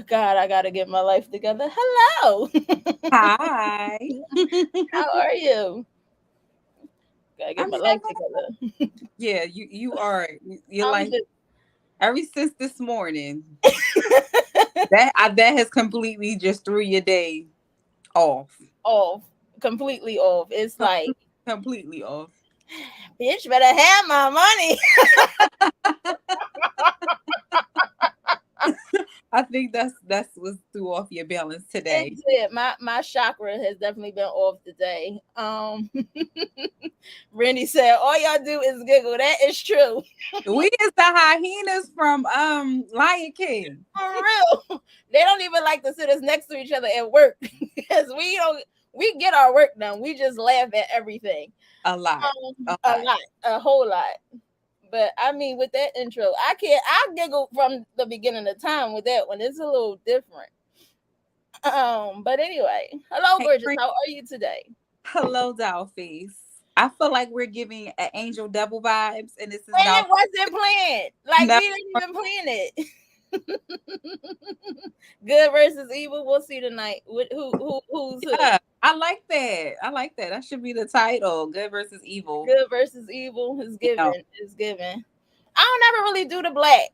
God, I gotta get my life together. Hello. Hi. How are you? Gotta I get my mean, life together. yeah, you are. You're I'm like just ever since this morning. That has completely just threw your day off. off, completely off. It's Com- like, Completely off. bitch, better have my money. I think that's what threw off your balance It today. did. My chakra has definitely been off today. Randy said, "All y'all do is giggle." That is true. We is the hyenas from Lion King. For real. They don't even like to sit us next to each other at work because we don't. We get our work done. We just laugh at everything. A lot. A A lot. lot, a whole lot. But I mean, with that intro, I can't. I giggle from the beginning of time with that one. It's a little different. But anyway, hello, Hey, gorgeous. friend. How are you today? Hello, Dollface. I feel like we're giving an angel devil vibes, and this is And it Doll. wasn't planned. Like No, we didn't even plan it. Good versus evil. We'll see tonight. Who's who? yeah, I like that. I like that. That should be the title. Good versus evil. Good versus evil is You know, given. Is given. I don't ever really do the black.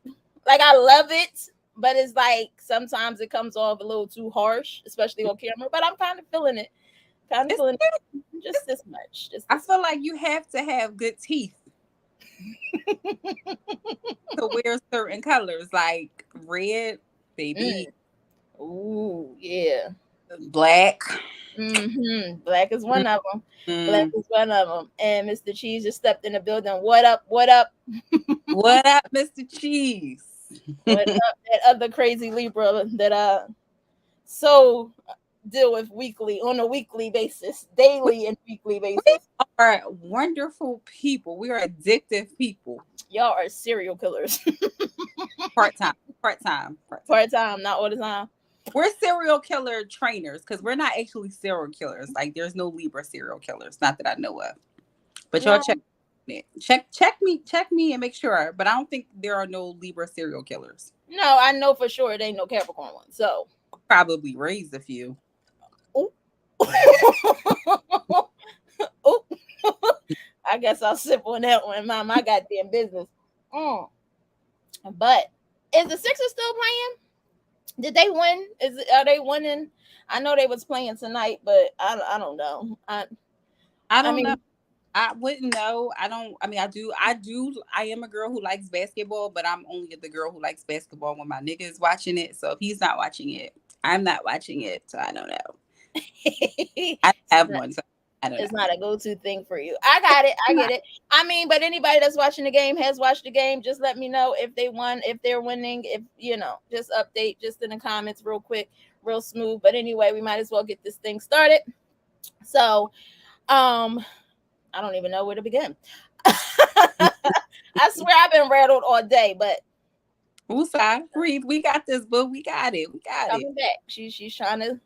Like I love it, but it's like sometimes it comes off a little too harsh, especially on camera. But I'm kind of feeling it. Kind of it's, feeling it. Just this much. Just I this feel like you have to have good teeth to wear certain colors, like red, much. baby, Ooh, yeah. black. Black is one of them. Black Mm. is one of them. And Mr. Cheese just stepped in the building. What up? What up? What up, Mr. Cheese? What up? That other crazy Libra that I so deal with weekly on a weekly basis, we, daily and weekly we basis. are wonderful people. We are addictive people. Y'all are serial killers. Part time, part time, part time. Part time, not all the time. We're serial killer trainers because we're not actually serial killers. Like, there's no Libra serial killers, not that I know of. But y'all No, check it. Check me and make sure. But I don't think there are no Libra serial killers. no, I know for sure it ain't no Capricorn one. So, Probably raised a few. ooh. Ooh. I guess I'll sip on that one. Mind my goddamn business. Mm. But is the Sixers still playing? Did they win? Are they winning? I know they was playing tonight, but I don't know. I I don't know. mean, I wouldn't know. I don't. I mean, I am a girl who likes basketball, but I'm only the girl who likes basketball when my nigga is watching it. So if he's not watching it, I'm not watching it. So I don't know. I it's have not, one, so I don't it's know. not a go-to thing for you. I got it. I get it. I mean, but anybody that's watching the game has watched the game. Just let me know if they won, if they're winning, if just update just in the comments real quick, real smooth. But anyway, we might as well get this thing started. So, um, I don't even know where to begin. I swear I've been rattled all day, but Woosah, breathe. We got this, boo. We got it. We got it. coming back. She's trying to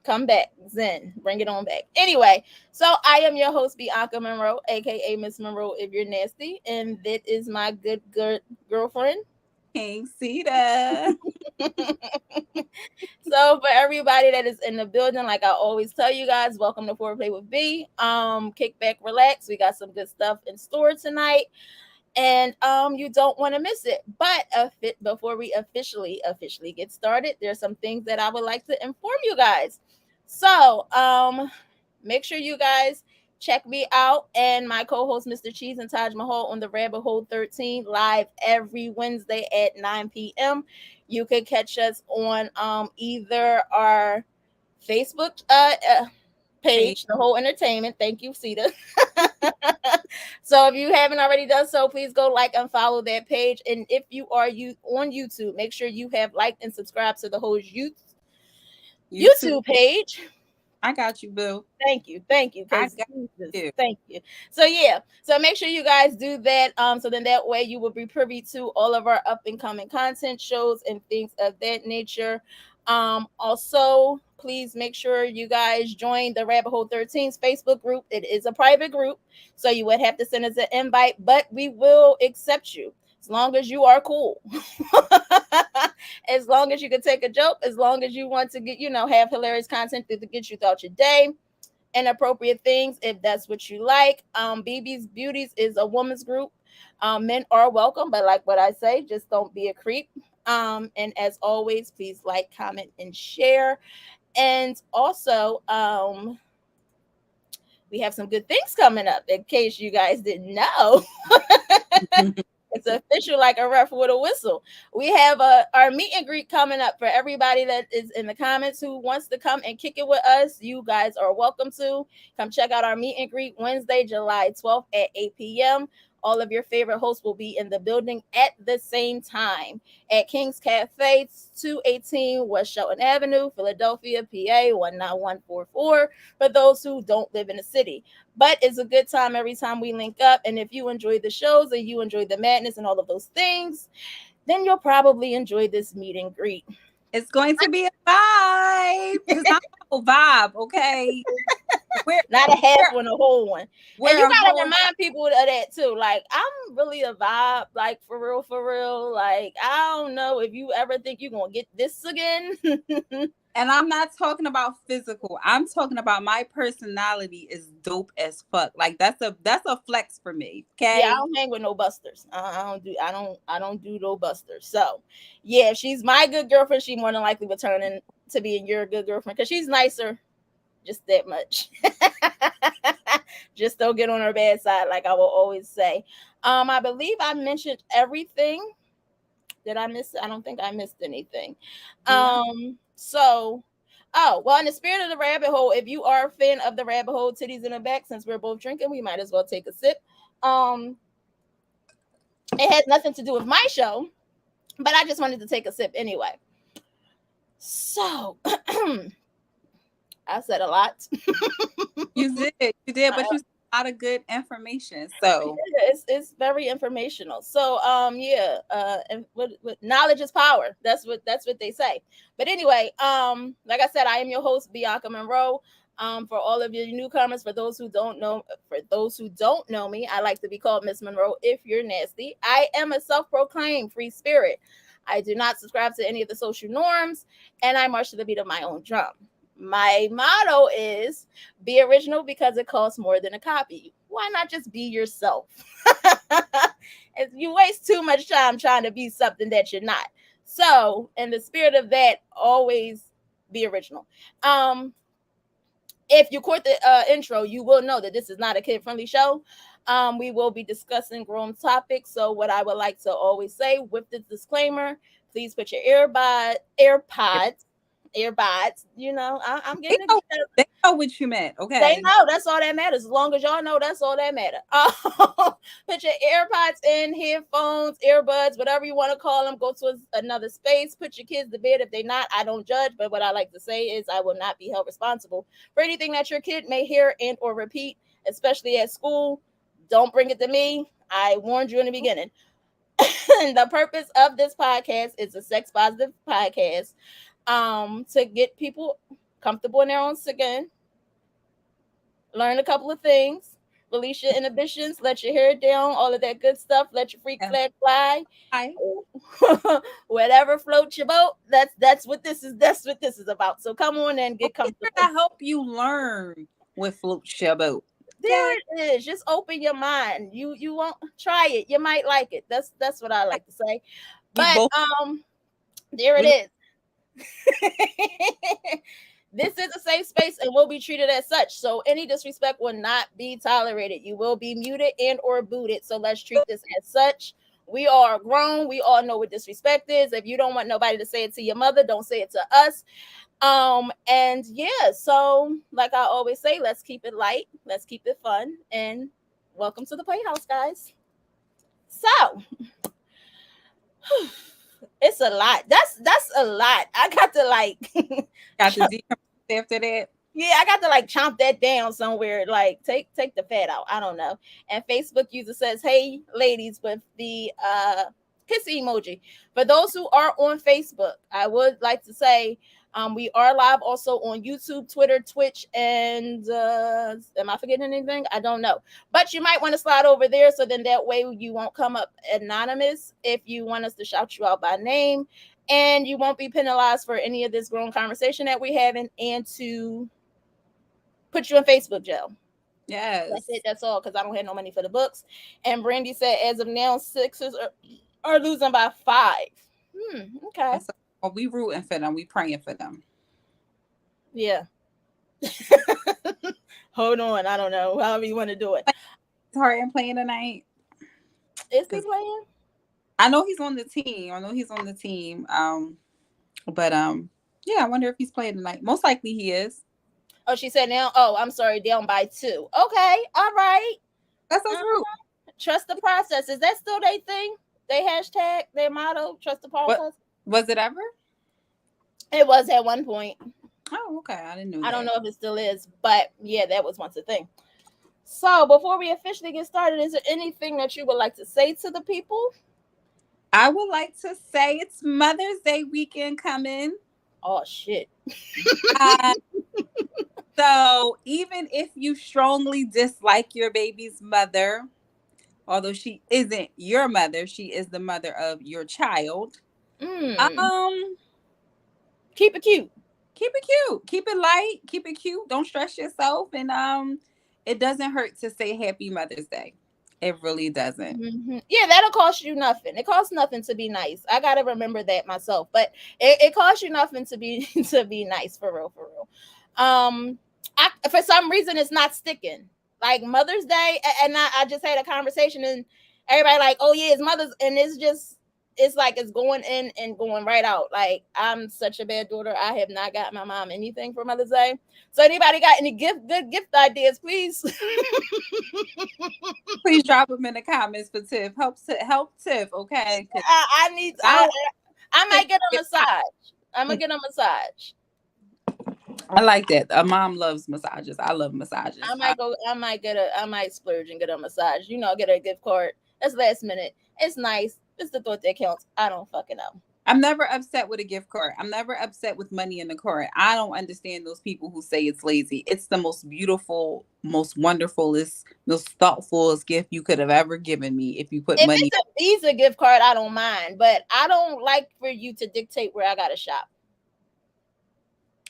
come back. Zen, bring it on back. Anyway, so I am your host, Bianca Monroe, aka Miss Monroe if you're nasty, and that is my good girlfriend. King Sita. So for everybody that is in the building, like I always tell you guys, welcome to Foreplay with B. Kick back, relax. We got some good stuff in store tonight. And you don't want to miss it. But before we officially get started, there's some things that I would like to inform you guys. So make sure you guys check me out and my co-host Mr. Cheese and Taj Mahal on the Rabbit Hole 13 live every Wednesday at 9 p.m. You could catch us on either our Facebook Hey, page, the whole entertainment. Thank you, Sita. So if you haven't already done so, please go like and follow that page. And if you are on YouTube, make sure you have liked and subscribed to the whole you too. YouTube page. I got you, boo. Thank you, I because got you. thank you. So yeah, so make sure you guys do that. So then that way you will be privy to all of our up and coming content shows and things of that nature. Also, please make sure you guys join the Rabbit Hole 13's Facebook group. It is a private group, so you would have to send us an invite, but we will accept you as long as you are cool. As long as you can take a joke, as long as you want to get, have hilarious content to get you throughout your day. Inappropriate things, if that's what you like. BB's Beauties is a woman's group. Men are welcome, but like what I say, just don't be a creep. And as always, please like, comment, and share. And also, we have some good things coming up in case you guys didn't know. It's official like a ref with a whistle. We have our meet and greet coming up for everybody that is in the comments who wants to come and kick it with us. You guys are welcome to come check out our meet and greet Wednesday, July 12th at 8 p.m. All of your favorite hosts will be in the building at the same time at King's Cafe, 218 West Shelton Avenue, Philadelphia, PA 19144. For those who don't live in the city. But it's a good time every time we link up. And if you enjoy the shows and you enjoy the madness and all of those things, then you'll probably enjoy this meet and greet. It's going to be a vibe because I'm a vibe, okay? We're Not a half we're one, a whole one. And we're you a gotta whole remind people of that too. Like, I'm really a vibe, like for real, for real. Like, I don't know if you ever think you're gonna get this again. and I'm not talking about physical. I'm talking about my personality is dope as fuck. Like that's a flex for me. Yeah, I Okay. don't hang with no busters. I don't do no busters. So yeah, if she's my good girlfriend, she more than likely will turn in to being your good girlfriend because she's nicer, just that much. Just don't get on her bad side, like I will always say. I believe I mentioned everything. Did I miss? I don't think I missed anything. No. So, oh well, in the spirit of the rabbit hole, if you are a fan of the rabbit hole, titties in the back, since we're both drinking, we might as well take a sip. Um, it has nothing to do with my show, but I just wanted to take a sip anyway. So, I said a lot. You did, but you said a lot of good information. So It's very informational. So yeah, and what knowledge is power. That's what they say. But anyway, like I said, I am your host Bianca Monroe. For all of you newcomers, for those who don't know me, I like to be called Miss Monroe. If you're nasty, I am a self-proclaimed free spirit. I do not subscribe to any of the social norms, and I march to the beat of my own drum. My motto is be original because it costs more than a copy. Why not just be yourself? You waste too much time trying to be something that you're not. So, in the spirit of that, always be original. If you caught the intro, you will know that this is not a kid-friendly show. We will be discussing grown topics. So, what I would like to always say with the disclaimer, please put your earbuds. I'm they getting it know, together. they know what you meant. They Okay. know that's all that matters. As long as y'all know, that's all that matters. Put your AirPods in, headphones, earbuds, whatever you want to call them. Go to another space. Put your kids to bed if they're not. I don't judge, but what I like to say is I will not be held responsible for anything that your kid may hear and or repeat, especially at school. Don't bring it to me. I warned you in the beginning. The purpose of this podcast is a sex positive podcast. To get people comfortable in their own skin, learn a couple of things, release your inhibitions, let your hair down, all of that good stuff, let your freak And flag fly. I Whatever floats your boat, that's what this is. That's what this is about. So come on and get here to comfortable. help you learn with Float Your Boat. There Okay. it is. Just open your mind. You won't try it. You might like it. That's what I like to say. We But both there it we is. This is a safe space and will be treated as such. So any disrespect will not be tolerated. You will be muted and or booted. So let's treat this as such. We are grown. We all know what disrespect is. If you don't want nobody to say it to your mother, don't say it to us. And yeah, so like I always say, let's keep it light, let's keep it fun, and welcome to the Playhouse, guys. So it's a lot. That's a lot. I got to like got the decompress after that. yeah, I got to like chomp that down somewhere. Like take the fat out. I don't know. And Facebook user says, "Hey, ladies, with the kissy emoji. For those who are on Facebook, I would like to say we are live also on YouTube, Twitter, Twitch, and am I forgetting anything? I don't know. But you might want to slide over there so then that way you won't come up anonymous if you want us to shout you out by name. And you won't be penalized for any of this grown conversation that we're having and to put you in Facebook jail. That's it. Yes. That's all. Because I don't have no money for the books. And Brandy said, as of now, Sixers are losing by 5. Okay. So, well, we rooting for them. We praying for them. Yeah. Hold on. I don't know. However you want to do it. Is Harden playing tonight? Is he Because playing? I know he's on the team. I know he's on the team. But yeah, I wonder if he's playing tonight. Most likely he is. Oh, she said now. Oh, I'm sorry. Down by 2. Okay. All right. That's us root. Trust the process. Is that still their thing? They hashtag, their motto, trust the What process? was it ever? It was at one point. Oh, okay. I didn't know that. I don't know if it still is, but yeah, that was once a thing. So before we officially get started, is there anything that you would like to say to the people? I would like to say it's Mother's Day weekend coming. Oh shit. Uh, so even if you strongly dislike your baby's mother, although she isn't your mother, she is the mother of your child. Um, Keep it cute. keep it cute, keep it light, keep it cute. Don't stress yourself, and it doesn't hurt to say Happy Mother's Day. It really doesn't. Yeah, that'll cost you nothing. It costs nothing to be nice. I gotta remember that myself, but it costs you nothing to be to be nice, for real, for real. For some reason it's not sticking. Like Mother's Day, and I just had a conversation, and everybody like, oh yeah, it's Mother's, and it's like it's going in and going right out. Like I'm such a bad daughter. I have not got my mom anything for Mother's Day. So anybody got any good gift ideas, please? Please drop them in the comments for Tiff. Help Tiff, okay? I need. I might get a massage. I'm gonna get a massage. I like that. A mom loves massages. I love massages. I might splurge and get a massage. Get a gift card. That's last minute. It's nice. It's the thought that counts. I don't fucking know. I'm never upset with a gift card. I'm never upset with money in the card. I don't understand those people who say it's lazy. It's the most beautiful, most wonderfulest, most thoughtfulest gift you could have ever given me if you put If money. it's a Visa gift card, I don't mind, but I don't like for you to dictate where I gotta shop.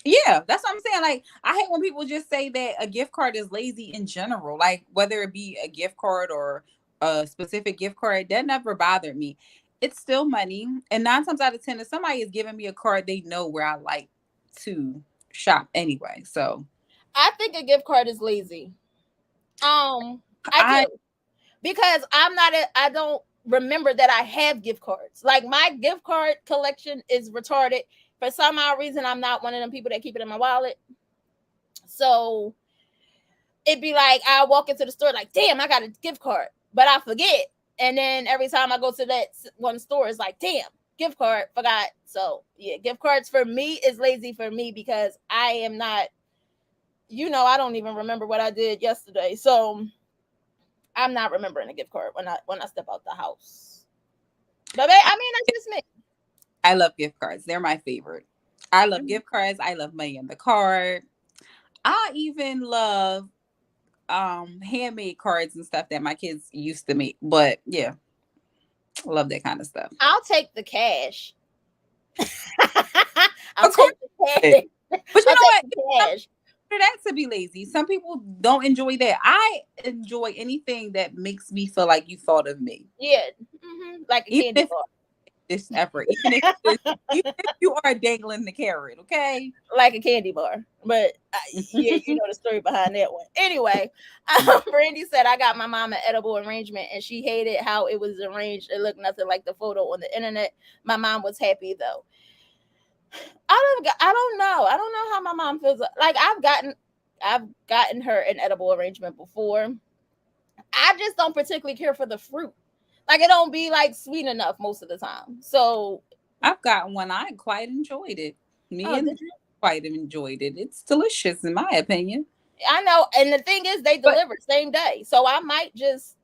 Yeah, that's what I'm saying. Like, I hate when people just say that a gift card is lazy in general. Like, whether it be a gift card or a specific gift card, that never bothered me. It's still money. And 9 times out of 10, if somebody is giving me a card, they know where I like to shop anyway. So I think a gift card is lazy. I do. Because I don't remember that I have gift cards. Like my gift card collection is retarded. For some odd reason, I'm not one of them people that keep it in my wallet. So it'd be like I walk into the store like, damn, I got a gift card, but I forget. And then every time I go to that one store, it's like, damn, gift card, forgot. So yeah, gift cards for me is lazy for me because I am not, I don't even remember what I did yesterday. So I'm not remembering a gift card when I step out the house. But I mean, that's just me. I love gift cards. They're my favorite. I love gift cards. I love money in the card. I even love handmade cards and stuff that my kids used to make. But yeah, I love that kind of stuff. I'll take the cash. I'll take the cash. But you know what? Cash. For that to be lazy. Some people don't enjoy that. I enjoy anything that makes me feel like you thought of me. Yeah, like a candy bar. This effort, even if you are dangling the carrot, okay, like a candy bar. But yeah, you know the story behind that one. Anyway, Brandy said I got my mom an edible arrangement, and she hated how it was arranged. It looked nothing like the photo on the internet. My mom was happy though. I don't know. I don't know how my mom feels. Like I've gotten her an edible arrangement before. I just don't particularly care for the fruit. Like it don't be like sweet enough most of the time. So I've got one. I quite enjoyed it. Quite enjoyed it. It's delicious in my opinion. I know, and the thing is, they deliver same day, so I might just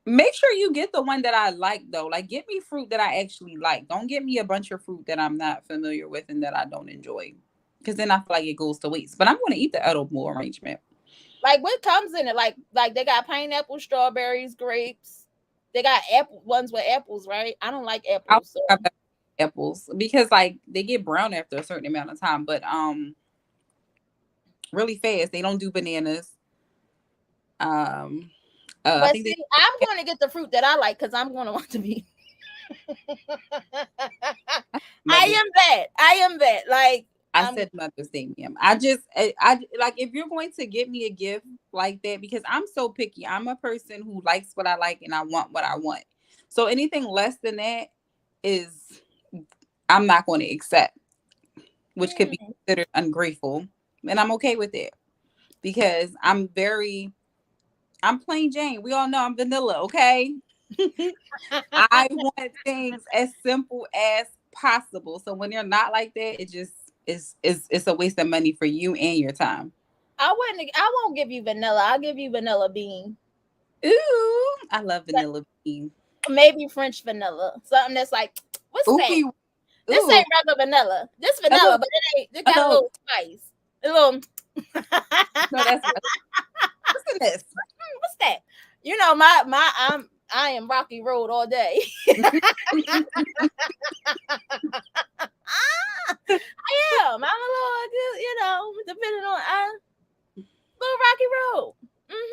Make sure you get the one that I like though. Like get me fruit that I actually like. Don't get me a bunch of fruit that I'm not familiar with and that I don't enjoy. Because then I feel like it goes to waste. But I'm gonna eat the edible arrangement. Like what comes in it? Like they got pineapple, strawberries, grapes. They got apple ones with apples, right? I don't like I'll apples, so have apples because like they get brown after a certain amount of time, but really fast. They don't do bananas. Um I but think see, they I'm going to get the fruit that I like because I'm going to want to be. I Mother's am that. I am that. Like I I'm. said Mother's Day, ma'am. I like if you're going to give me a gift like that because I'm so picky. I'm a person who likes what I like and I want what I want. So anything less than that is I'm not going to accept, which could be Mm. considered ungrateful, and I'm okay with it because I'm plain Jane. We all know I'm vanilla, okay? I want things as simple as possible. So when they're not like that, it just is it's a waste of money for you and your time. I wouldn't. I won't give you vanilla. I'll give you vanilla bean. Ooh, I love But vanilla bean. maybe French vanilla. Something that's like, what's Ooh, that? This ooh, ain't regular vanilla. This a vanilla, little, but it ain't. It a got a little. little spice. A little. No, that's what's in this. What's that? You know, I am Rocky Road all day. I am. I'm a little, depending on little Rocky Road.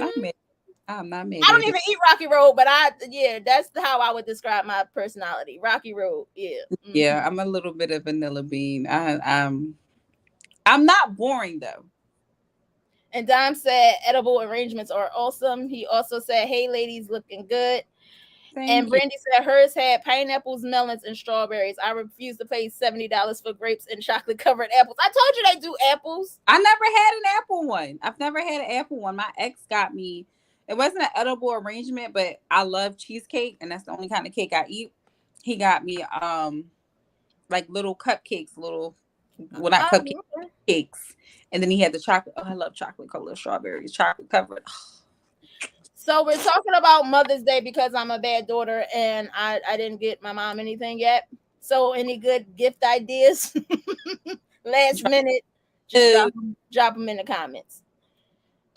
I'm Hmm. mad. I'm not mad I don't at it. even eat Rocky Road, but yeah, that's how I would describe my personality. Rocky Road, yeah. Yeah, I'm a little bit of vanilla bean. I'm not boring though. And Dime said edible arrangements are awesome. He also said, "Hey, ladies, looking good." And Thank you. Brandy said hers had pineapples, melons, and strawberries. I refuse to pay $70 for grapes and chocolate covered apples. I told you they do apples. I never had an apple one. I've never had an apple one. My ex got me. It wasn't an edible arrangement, but I love cheesecake, and that's the only kind of cake I eat. He got me like little cupcakes, little well not cupcakes, Okay. cakes, and then he had the chocolate. Oh, I love chocolate covered strawberries, chocolate covered. So we're talking about Mother's Day because I'm a bad daughter and I didn't get my mom anything yet. So any good gift ideas? Last minute, just Uh, drop them in the comments.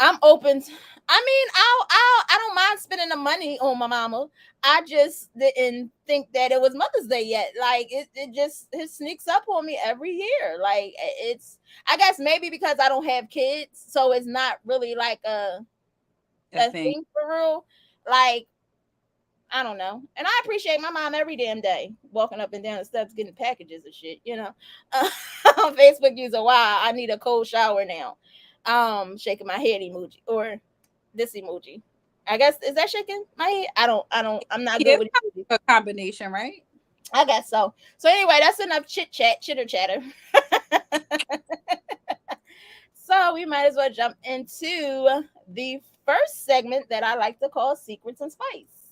I'm open. I mean, I don't mind spending the money on my mama. I just didn't think that it was Mother's Day yet. Like it sneaks up on me every year. Like it's I guess maybe because I don't have kids, so it's not really like a a thing. thing for real. Like I don't know. And I appreciate my mom every damn day, walking up and down the steps getting packages and shit, Uh, Facebook user, wow, I need a cold shower now. Shaking my head emoji or this emoji. I guess is that shaking my head? I'm not Yeah, good it's with kind emojis. of a combination, right? I guess so. So anyway, that's enough chitter chatter. So we might as well jump into the first segment that I like to call Secrets and Spice.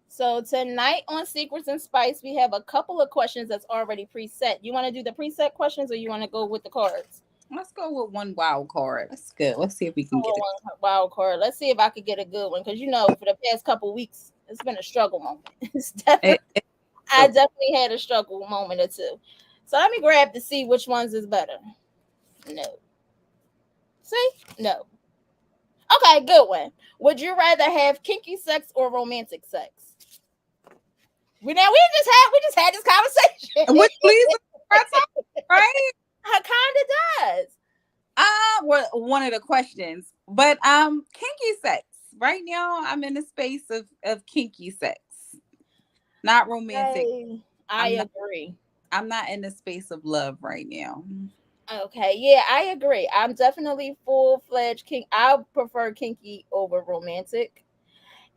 So tonight on Secrets and Spice, we have a couple of questions that's already preset. You want to do the preset questions or you want to go with the cards? Let's go with one wild card. That's good. Let's see if we can get Oh, it. one wild card. Let's see if I could get a good one because for the past couple weeks, it's been a struggle moment. it, it I definitely had a struggle moment or two. So let me grab to see which ones is better. No. See? No. Okay, good one. Would you rather have kinky sex or romantic sex? We just had this conversation. which leads to our topic, right? I kind of does. Well, one of the questions, but kinky sex. Right now, I'm in the space of kinky sex, not romantic. I I'm not. agree. I'm not in the space of love right now. Okay, yeah, I agree. I'm definitely full fledged kink. I prefer kinky over romantic,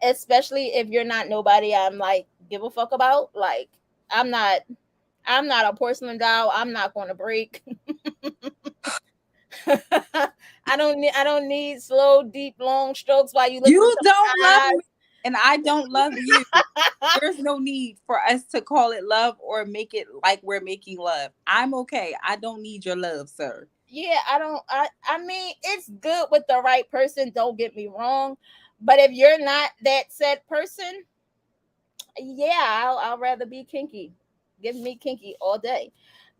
especially if you're not nobody I'm like give a fuck about. Like I'm not. I'm not a porcelain doll. I'm not going to break. I don't need slow, deep, long strokes while you look You into don't love my me, and I don't love you. There's no need for us to call it love or make it like we're making love. I'm okay. I don't need your love, sir. Yeah, I don't. I mean, it's good with the right person. Don't get me wrong, but if you're not that said person, yeah, I'll rather be kinky. Give me kinky all day.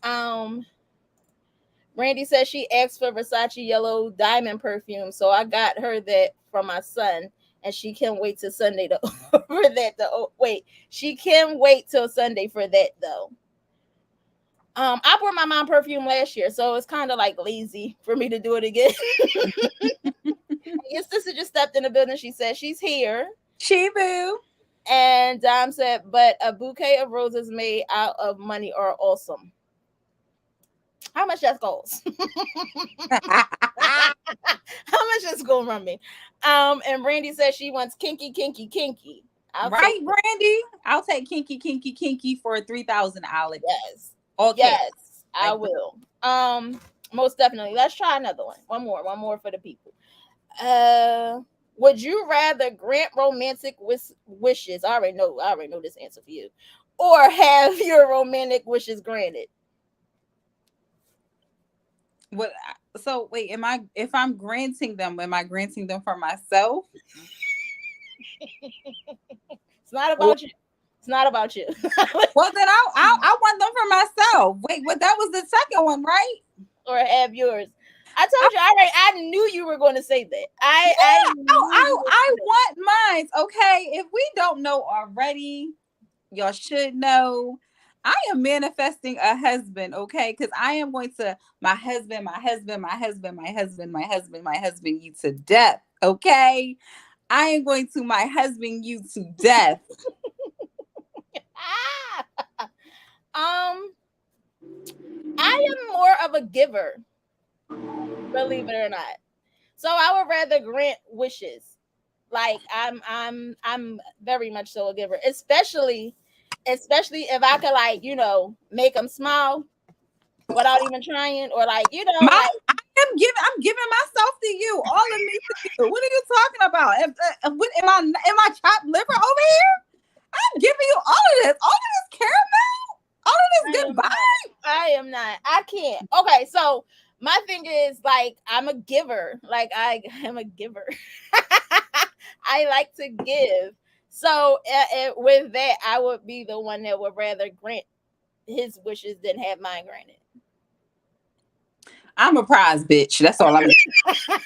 Um, Randy says she asked for Versace yellow diamond perfume, so I got her that for my son, and she can't wait till Sunday to for that. Oh, wait, she can wait till Sunday for that though. I bought my mom perfume last year, so it's kind of like lazy for me to do it again. Your sister just stepped in the building. She said she's here. Chibu. And Dom said, but a bouquet of roses made out of money are awesome. How much that goes? How much that's gonna run me? And Brandy says she wants kinky, kinky, kinky. I'll take Right, it. Brandy? I'll take kinky, kinky, kinky for 3,000 Alex. Yes. All cash. Yes, I Like, will. Most definitely. Let's try another one. One more for the people. Would you rather grant romantic wishes? I already know this answer for you. Or have your romantic wishes granted? what? So wait, if I'm granting them, am I granting them for myself? It's not Or about you. It's not about you. well, then I want them for myself. Wait, what? That was the second one, right? Or have yours. I told you already. I knew you were going to say that. I Yeah, knew you were I going to. want mine. Okay, if we don't know already, y'all should know. I am manifesting a husband, okay? Because I am going to my husband, my husband, my husband, my husband, my husband, my husband, you to death, okay? I am going to my husband, you to death. Ah! Um, I am more of a giver, believe it or not. So I would rather grant wishes. Like I'm very much so a giver, especially if I could like make them smile without even trying, or like My like I'm giving myself to you, all of me to you. What are you talking about? What, am I chopped liver over here? I'm giving you all of this caramel, all of I this am goodbye. not. I am not. I can't. Okay, so my thing is like I'm a giver. Like I am a giver. I like to give. So with that, I would be the one that would rather grant his wishes than have mine granted. I'm a prize, bitch. That's all I'm.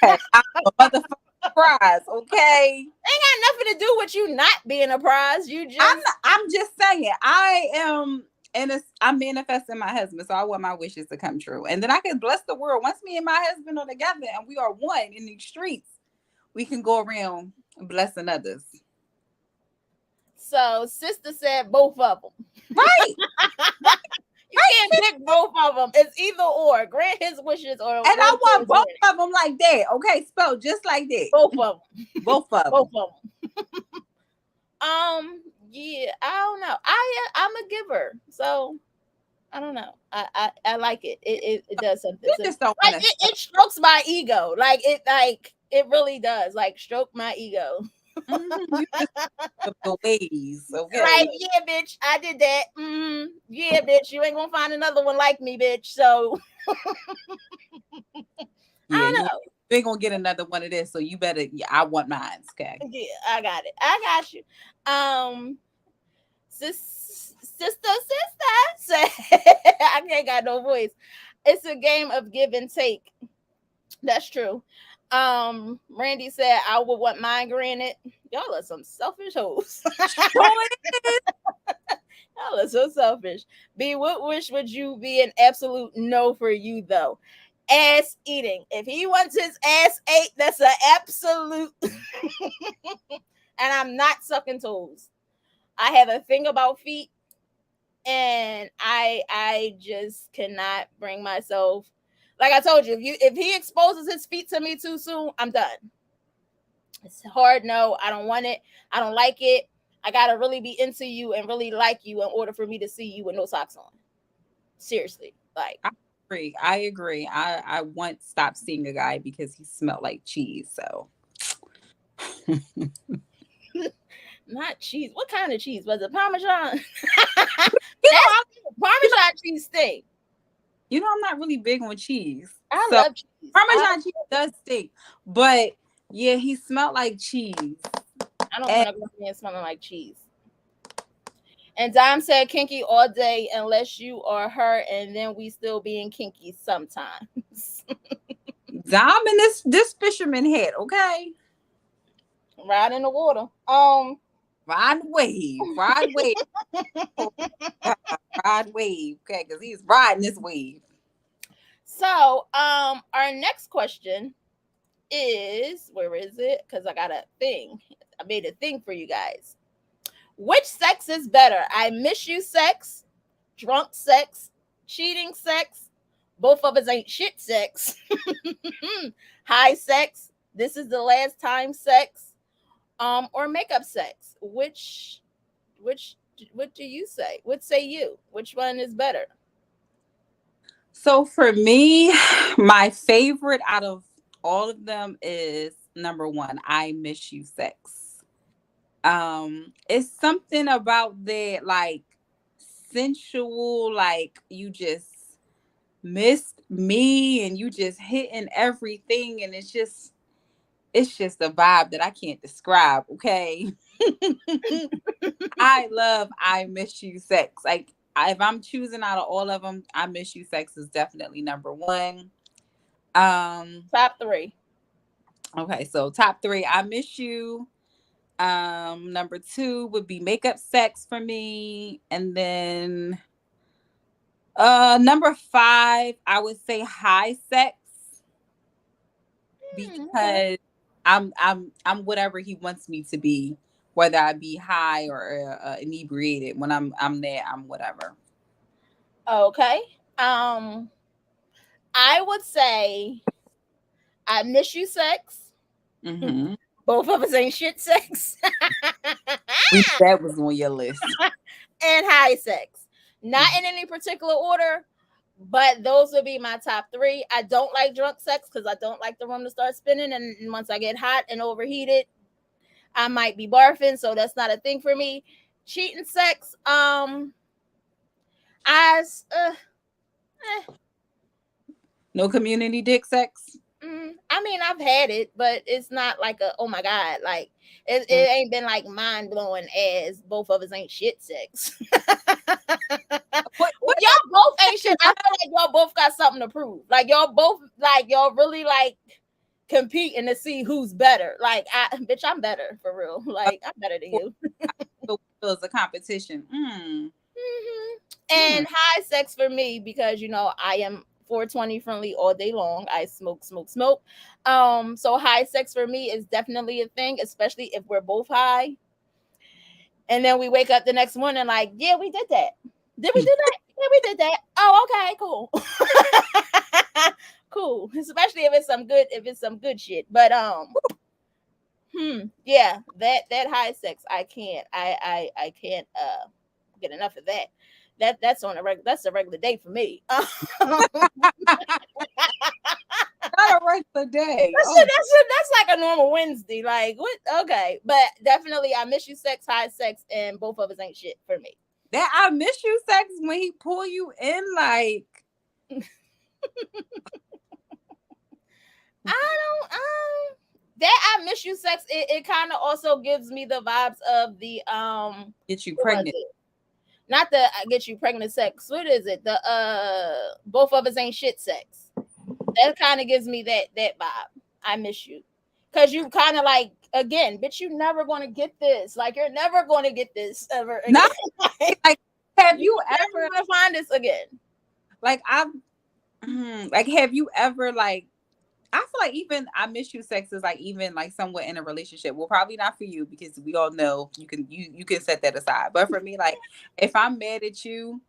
Okay, I'm a motherfucking prize. Okay. Ain't got nothing to do with you not being a prize. You I'm just not, I'm just saying. I am. And I'm manifesting my husband, so I want my wishes to come true. And then I can bless the world. Once me and my husband are together and we are one in these streets, we can go around blessing others. so sister said both of them. Right. You can't pick both of them. It's either or. Grant his wishes or And I wait till want it's both granted. of them like that. Okay, spelled just like that. Both of them. Both of Both them. of them. Yeah, I don't know. I'm a giver, so I don't know. I like it. It does something We to me. just don't Like want to. it strokes my ego. Like it really does. Like stroke my ego. You just the ways, Like okay? yeah, bitch, I did that. Yeah, bitch, you ain't gonna find another one like me, bitch. So Yeah, I you don't know. ain't gonna get another one of this, so you better. Yeah, I want mine, okay? Yeah, I got it. I got you. Sister say I can't got no voice. It's a game of give and take. That's true. Randy said I would want mine granted. Y'all are some selfish hoes. Sure. Y'all are so selfish. B, what wish would you be an absolute no for you though? Ass eating. If he wants his ass ate, that's an absolute. And I'm not sucking toes. I have a thing about feet, and I just cannot bring myself. Like I told you, if he exposes his feet to me too soon, I'm done. It's hard. No, I don't want it. I don't like it. I gotta really be into you and really like you in order for me to see you with no socks on. Seriously, like I agree. I agree. I once stopped seeing a guy because he smelled like cheese. So not cheese. What kind of cheese was it? Parmesan. you know, That's I, you know, Parmesan cheese steak. I'm not really big on cheese. I So love cheese. Parmesan cheese does stink, but yeah, he smelled like cheese. I don't And want to go in smelling like cheese. And Dime said kinky all day unless you are her, and then we still being kinky sometimes. Dom in this fisherman hat, okay? Right in the water. Ride wave, oh, God, ride wave, okay? Because he's riding this wave. So our next question is, where is it? Because I got a thing. I made a thing for you guys. Which sex is better? I miss you sex, drunk sex, cheating sex, both of us ain't shit sex, high sex, this is the last time sex, or makeup sex. Which what do you say? What say you? Which one is better? So for me, my favorite out of all of them is number one, I miss you sex. It's something about that like sensual, like you just missed me and you just hitting everything and it's just a vibe that I can't describe, okay? I miss you sex. Like if I'm choosing out of all of them, I miss you sex is definitely number one. Um, Top three. okay, so top three, I miss you. Number two would be makeup sex for me. And then number five, I would say high sex Okay. because I'm whatever he wants me to be, whether I be high or inebriated. When I'm there, I'm whatever. Okay. Um, I would say I miss you sex. Hmm. Both of us ain't shit sex. We knew that was on your list. And high sex. Not in any particular order, but those would be my top three. I don't like drunk sex because I don't like the room to start spinning. And once I get hot and overheated, I might be barfing. So that's not a thing for me. Cheating sex, as No community dick sex. I mean, I've had it, but it's not like a oh my god, like it Mm. ain't been like mind blowing as both of us ain't shit sex. What Y'all both ain't shit. I feel like y'all both got something to prove. Like y'all both, like y'all really like competing to see who's better. Like bitch, I'm better for real. Like I'm better than you. was a competition? Mhm. Hmm. And high sex for me because I am 420 friendly all day long. I smoke, smoke, smoke. So high sex for me is definitely a thing, especially if we're both high. And then we wake up the next morning like, yeah, we did that. Did we do that? Yeah, we did that. Oh, okay, cool. Cool. Especially if it's some good shit. But yeah, that high sex, I can't. I can't get enough of that. That's a regular day for me. Not a regular day. Oh, That's like a normal Wednesday. Like what? Okay, but definitely, I miss you, sex, high sex, and both of us ain't shit for me. that I miss you sex when he pull you in like I don't. That I miss you, sex. It kind of also gives me the vibes of the get you what was pregnant. it? Not the I get you pregnant sex. What is it? The both of us ain't shit sex. That kind of gives me that vibe. I miss you. Cause you kind of like again, bitch, you never gonna get this. Like you're never gonna get this ever again. Not Like, like have you you never ever gonna find this again. like I've like have you ever like I feel like even I miss you sex is like even like somewhat in a relationship. Well, probably not for you because we all know you can set that aside. But for me, like if I'm mad at you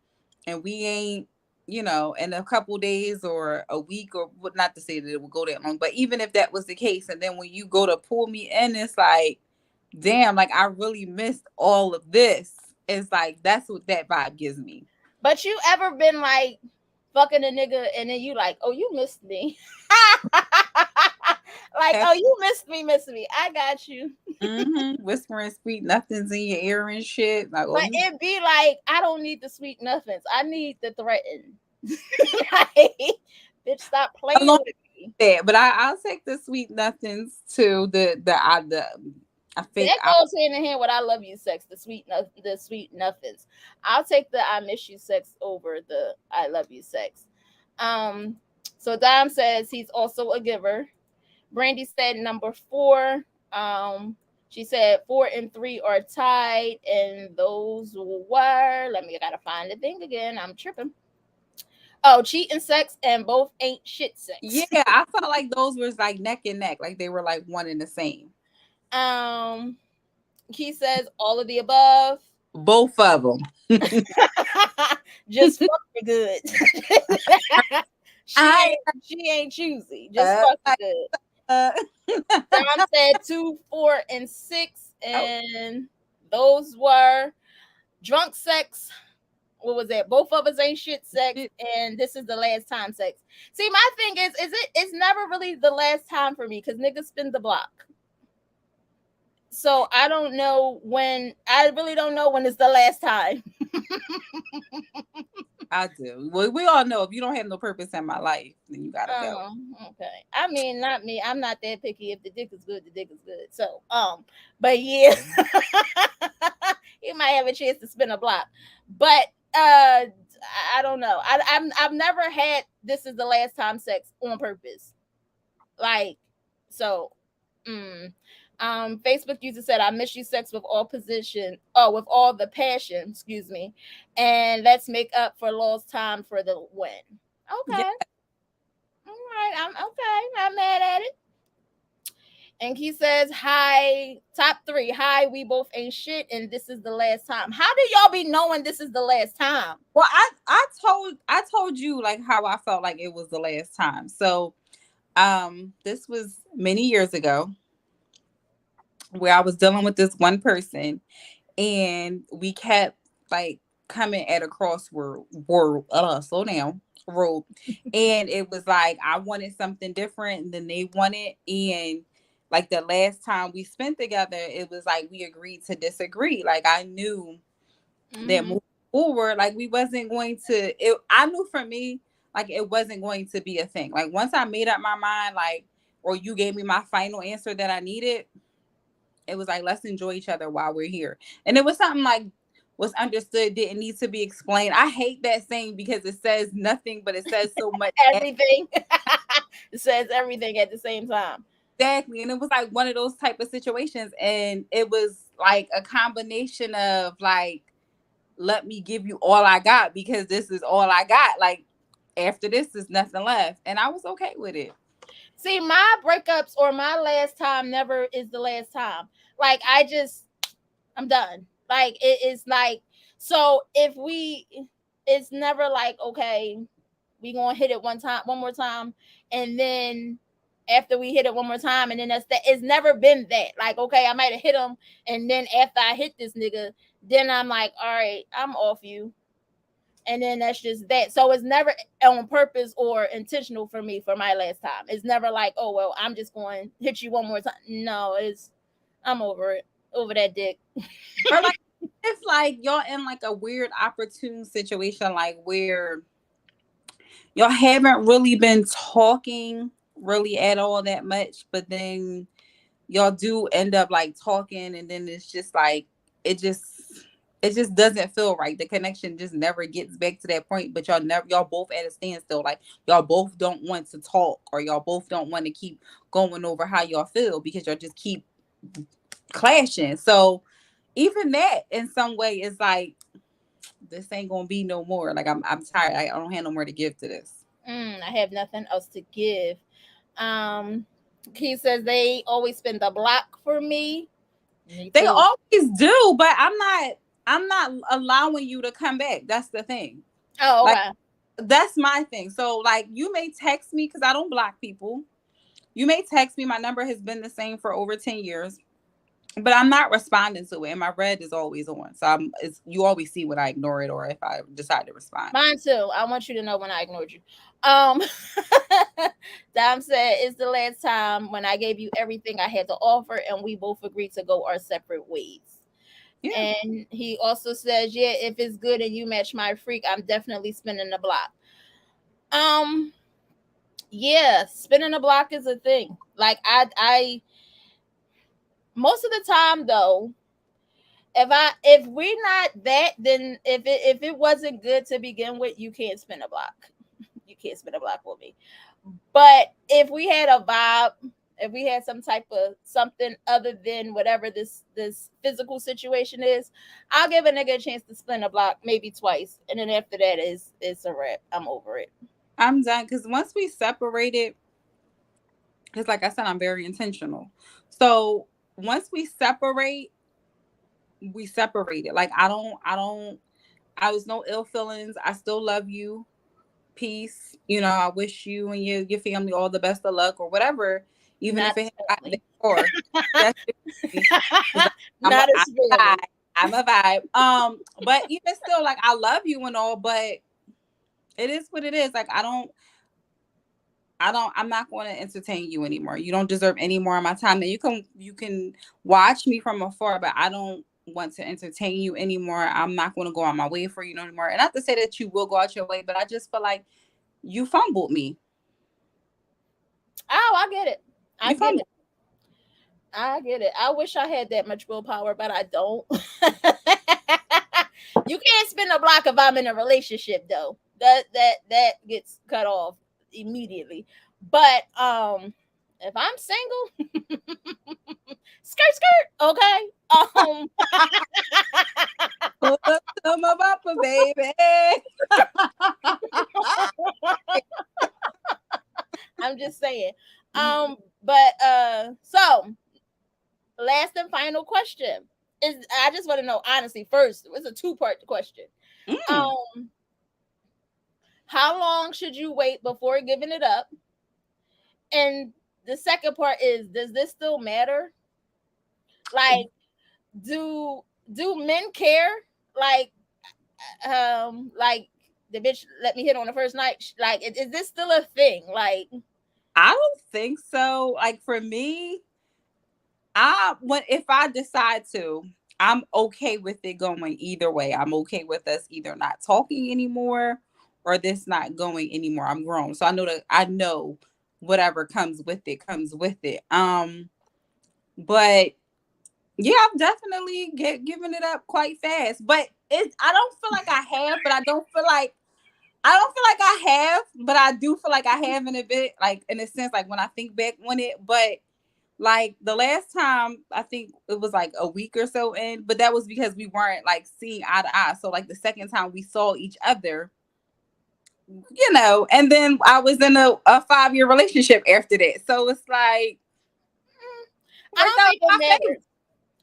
and we ain't, in a couple days or a week or what not to say that it will go that long, but even if that was the case, and then when you go to pull me in, it's like, damn, like I really missed all of this. It's like that's what that vibe gives me. But you ever been like fucking a nigga and then you like, oh, you missed me. Like, Have, oh, you missed me. I got you. whispering sweet nothings in your ear and shit. Like, oh, But you it be like, I don't need the sweet nothings. I need the threaten. Like, Bitch, stop Along playing with me. with that, but I'll take the sweet nothings too. The I think That goes hand in hand with I love you sex, the sweet nothings. I'll take the I miss you sex over the I love you sex. Um, so Dom says he's also a giver. Brandy said number four. She said 4 and 3 are tied, and those were. Let me. I gotta find the thing again. I'm tripping. Oh, cheating sex and both ain't shit yeah, sex. I felt like those was like neck and neck, like they were like one and the same. um, he says all of the above. Both of them. Just fuck me good. she I ain't choosy. Just fuck me like good. uh, Dom said 2, 4, and 6, oh, and those were drunk sex. What was that? Both of us ain't shit sex, shit. and this is the last time sex. See, my thing is it's never really the last time for me because niggas spin the block. So I don't know when. I really don't know when it's the last time. I do. Well, we all know if you don't have no purpose in my life, then you gotta go. Oh, okay. I mean, not me. I'm not that picky. If the dick is good, the dick is good. So, but yeah, you might have a chance to spin a block. But I don't know. I've never had this is the last time sex on purpose. Like, so, mm. Facebook user said, "I miss you, sex with all position. Oh, with all the passion. Excuse me, and let's make up for lost time for the win." Yeah, Okay. All right, I'm okay. Not mad at it. And he says, "Hi, top three. Hi, we both ain't shit, and this is the last time." How do y'all be knowing this is the last time? well, I told you like how I felt like it was the last time. So, this was many years ago where I was dealing with this one person, and we kept like coming at a crossword word slow down road, and it was like I wanted something different than they wanted, and like the last time we spent together, it was like we agreed to disagree. Like I knew that Mm-hmm. moving forward, like we wasn't going to it. I knew for me, like it wasn't going to be a thing. Like once I made up my mind, like, or you gave me my final answer that I needed, it was like let's enjoy each other while we're here. And it was something like was understood, didn't need to be explained. I hate that saying because it says nothing, but it says so much. Everything. It says everything at the same time. Exactly. And it was like one of those type of situations. And it was like a combination of like, let me give you all I got because this is all I got. Like after this is nothing left. And I was okay with it. See, my breakups or my last time never is the last time. Like I'm done. Like it is like so if we it's never like okay, we gonna hit it one more time, and then after we hit it one more time, and then that's that. It's never been that. Like okay, I might have hit him, and then after I hit this nigga, then I'm like, all right, I'm off you, and then that's just that. So it's never on purpose or intentional for me for my last time. It's never like, oh well, I'm just going to hit you one more time. No, it's I'm over it, over that dick. Or like it's like y'all in like a weird opportune situation, like where y'all haven't really been talking really at all that much, but then y'all do end up like talking, and then it's just like it just it just doesn't feel right. The connection just never gets back to that point, but y'all both at a standstill. Like y'all both don't want to talk, or y'all both don't want to keep going over how y'all feel because y'all just keep clashing. So even that in some way is like this ain't gonna be no more. Like I'm tired. I don't have no more to give to this. I have nothing else to give. Um, he says they always spin the block for me. Me They too. always do, but I'm not allowing you to come back. That's the thing. Oh, Like okay. that's my thing. So like you may text me because I don't block people. You may text me. My number has been the same for over 10 years, but I'm not responding to it. And my red is always on. So it's you always see when I ignore it or if I decide to respond. Mine too. I want you to know when I ignored you. Um, Dom said it's the last time when I gave you everything I had to offer, and we both agreed to go our separate ways. Yeah. And he also says, yeah, if it's good and you match my freak, I'm definitely spinning the block. Um, Yeah, spinning the block is a thing. Like I most of the time though, if we're not that, then if it wasn't good to begin with, you can't spin a block. You can't spin a block with me. But if we had a vibe, if we had some type of something other than whatever this physical situation is, I'll give a nigga a chance to spin a block maybe twice, and then after that is it's a wrap. I'm over it. I'm done because once we separated, because like I said, I'm very intentional. So once we separated. Like I was no ill feelings. I still love you. Peace. You know, I wish you and your family all the best of luck or whatever. Even Not if as it had gotten family. or that's just because Not I'm as a vibe. family. I'm a vibe. But even still, like I love you and all, but it is what it is. Like I'm not going to entertain you anymore. You don't deserve any more of my time. And you can watch me from afar, but I don't want to entertain you anymore. I'm not going to go on my way for you no anymore. And not to say that you will go out your way, but I just feel like you fumbled me. Oh, I get it. I You get it. fumbled. I get it. I wish I had that much willpower, but I don't. You can't spin a block if I'm in a relationship though. That gets cut off immediately. But if I'm single, skirt skirt, okay? Pull up to my bumper, baby. I'm just saying. So last and final question is I just want to know honestly first, it's a two-part question. Mm. Um how long should you wait before giving it up? And the second part is, does this still matter? Like, do men care? Like, like the bitch let me hit on the first night. Like, is this still a thing? Like, I don't think so. Like for me, if I decide to, I'm okay with it going either way. I'm okay with us either not talking anymore or this not going anymore. I'm grown. So I know whatever comes with it. But yeah, I've definitely given it up quite fast. But I don't feel like I have, but I don't feel like I have, but I do feel like I have in a bit, like in a sense, like when I think back on it. But like the last time, I think it was like a week or so in, but that was because we weren't like seeing eye to eye. So like the second time we saw each other, and then I was in a 5-year relationship after that. So it's like I worked don't out think it in my favor. matters.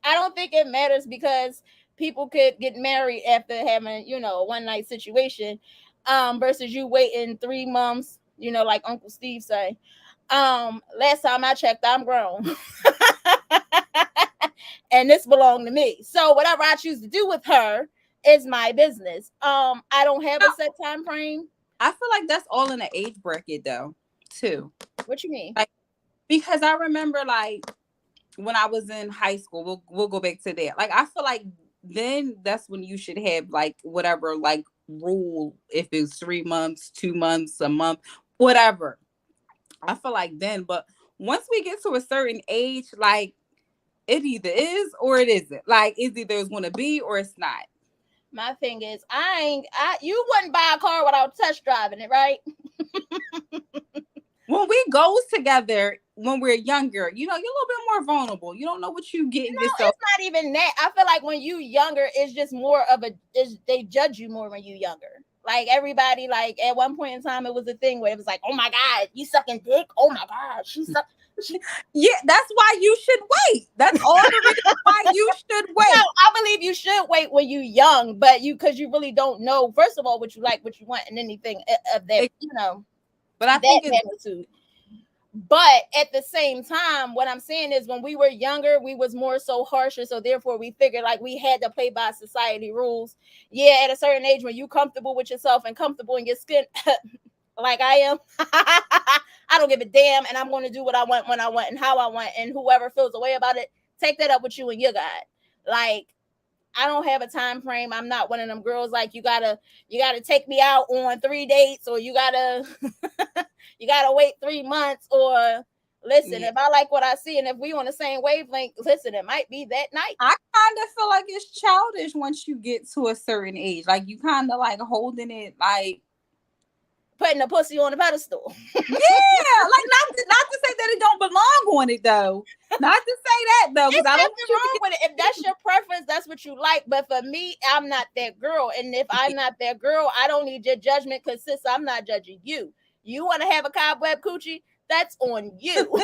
I don't think it matters because people could get married after having, a one night situation, versus you waiting 3 months, like Uncle Steve say. Last time I checked, I'm grown. And this belonged to me. So whatever I choose to do with her is my business. I don't have a set time frame. I feel like that's all in the age bracket though, too. What you mean? Like because I remember like when I was in high school, we'll go back to that. Like I feel like then that's when you should have like whatever like rule if it's 3 months, 2 months, a month, whatever. I feel like then, but once we get to a certain age, like it either is or it isn't. Like it's either it's gonna be or it's not. My thing is, you wouldn't buy a car without test driving it, right? When we goes together when we're younger, you're a little bit more vulnerable. You don't know what you getting yourself. It's not even that. I feel like when you younger, it's just more of they judge you more when you younger. Like everybody, like at one point in time, it was a thing where it was like, oh my god, you sucking dick. Oh my god, she suck. Yeah, that's why you should wait. That's all the reason why you should No, wait. I believe you should wait when you young, but because you really don't know, first of all, what you like, what you want, and anything of that, But I that think it's magnitude. But at the same time, what I'm saying is when we were younger, we was more so harsher. So therefore we figured like we had to play by society rules. Yeah, at a certain age when you comfortable with yourself and comfortable in your skin, like I am, I don't give a damn. And I'm going to do what I want when I want and how I want. And whoever feels a way about it, take that up with you and your God. Like, I don't have a time frame. I'm not one of them girls like you gotta take me out on 3 dates or you gotta You gotta wait 3 months, or listen, Yeah. if I like what I see and if we on the same wavelength, listen, it might be that night. I kind of feel like it's childish once you get to a certain age. Like you kind of like holding it like, Putting the pussy on the pedestal. yeah, like not to say that it don't belong on it though. Not to say that though, because It's I don't nothing want you to wrong get with it. If that's your preference, that's what you like. But for me, I'm not that girl. And if I'm not that girl, I don't need your judgment, because sis, I'm not judging you. You want to have a cobweb coochie? That's on you. but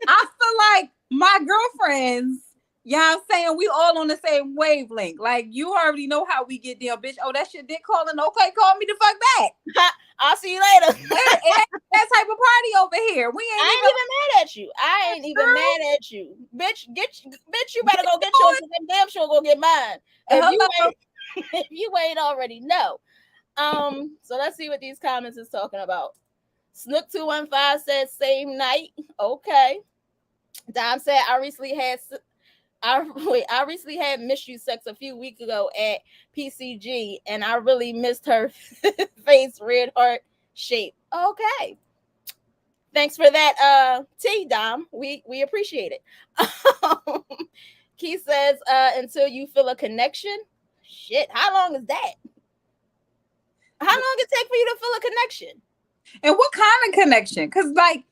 I feel like my girlfriends, yeah, I'm saying we all on the same wavelength. Like you already know how we get down, bitch. Oh, that shit dick calling. Okay, call me the fuck back. I'll see you later. It ain't that type of party over here. We ain't I ain't even even mad at you. I ain't even girl. mad at you. Bitch, you better Get go get on yours, and then damn sure go get mine. it. If you Hello. ain't if you ain't already know. So let's see what these comments is talking about. Snook215 said same night. Okay. Dom said I recently had missed you sex a few weeks ago at PCG, and I really missed her face red heart shape. Okay. Thanks for that T Dom. We appreciate it. Keith says until you feel a connection. Shit, how long is that? How long it take for you to feel a connection? And what kind of connection? Because like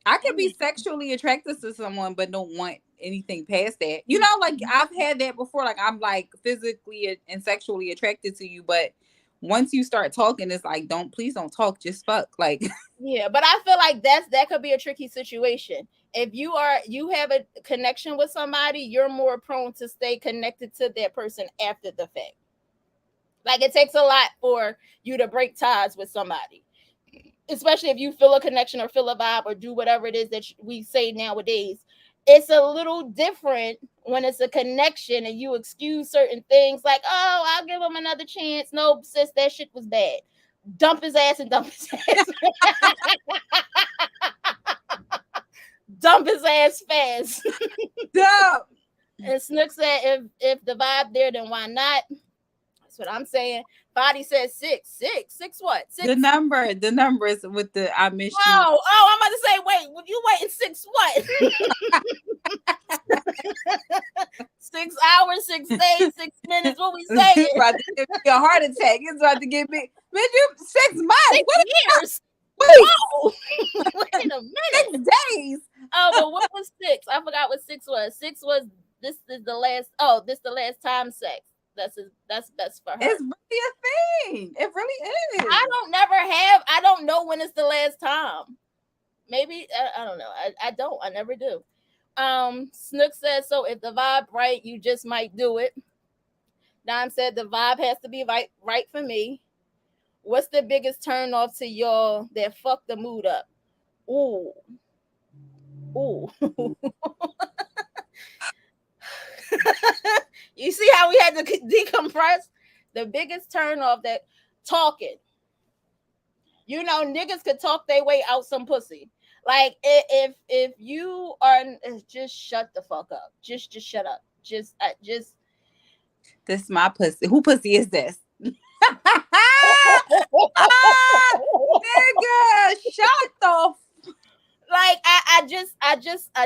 I can be sexually attracted to someone, but don't want anything past that. You know, like I've had that before. Like I'm like physically and sexually attracted to you, but once you start talking, it's like please don't talk, just fuck. Like Yeah, but I feel like that could be a tricky situation. If you have a connection with somebody, you're more prone to stay connected to that person after the fact. Like it takes a lot for you to break ties with somebody, especially if you feel a connection or feel a vibe or do whatever it is that we say nowadays. It's a little different when it's a connection and you excuse certain things like, oh, I'll give him another chance. No, sis, that shit was bad. Dump his ass and dump his ass. Dump his ass fast. duh. And Snook said, if the vibe there, then why not? That's what I'm saying. Body says six. What The six? number, the numbers with the I miss you. Oh, I'm about to say, wait, you waiting 6 what? 6 hours, 6 days, 6 minutes. What we saying? It's about to give me a heart attack. It's about to give me, man, you 6 months. Six What years. weeks? Whoa! Wait a minute. 6 days. Oh, but what was six? I forgot what six was. Six was this is the last. Oh, this the last time sex. That's for her. It's really a thing. It really is. I don't know when it's the last time. Maybe I don't know. I don't. I never do. Snook says so. If the vibe right, you just might do it. Don said the vibe has to be right for me. What's the biggest turn off to y'all that fuck the mood up? Ooh, ooh. You see how we had to decompress? The biggest turn off that talking. You know, niggas could talk their way out some pussy. Like if you are just shut the fuck up. Just shut up. Just This my pussy. Who pussy is this? Nigga, shut the like I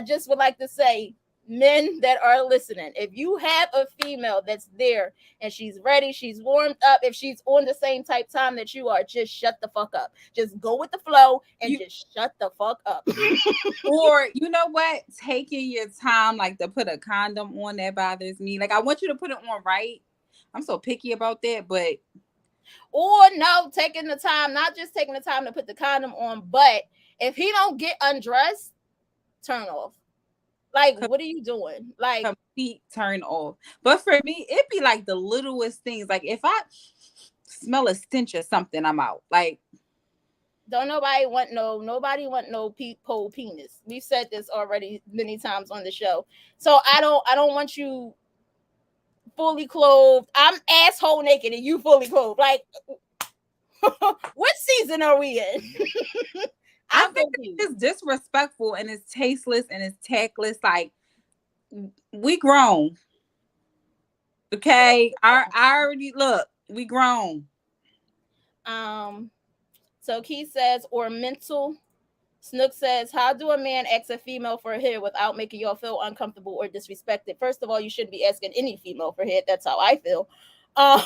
just would like to say, men that are listening, if you have a female that's there and she's ready, she's warmed up, if she's on the same type time that you are, just shut the fuck up. Just go with the flow and you just shut the fuck up. or you know what? Taking your time, like to put a condom on, that bothers me. Like I want you to put it on right. I'm so picky about that, but Or no, taking the time, not just taking the time to put the condom on, but if he don't get undressed, turn off. Like, what are you doing? Like, complete turn off. But for me, it be like the littlest things. Like if I smell a stench or something, I'm out. Like don't nobody want no pole penis. We've said this already many times on the show. So I don't want you fully clothed. I'm asshole naked and you fully clothed. Like, what season are we in? I I'm think confused. it's disrespectful and it's tasteless and it's tactless. Like we grown. Okay. I already look, we grown. Um So Keith says, or mental. Snook says, how do a man ask a female for a hit without making y'all feel uncomfortable or disrespected? First of all, you shouldn't be asking any female for a hit. That's how I feel. Um,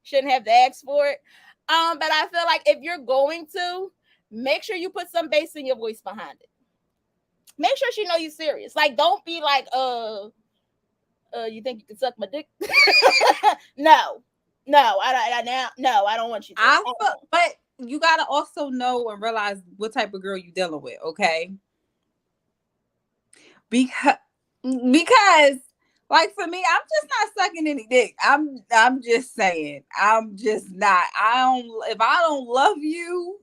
shouldn't have to ask for it. But I feel like if you're going to, make sure you put some bass in your voice behind it. Make sure she know you serious. Like, don't be like, you think you can suck my dick? No, no, I don't want you to. But you gotta also know and realize what type of girl you dealing with, okay? Because like for me, I'm just not sucking any dick. I'm just saying. I'm just not. I don't if I don't love you,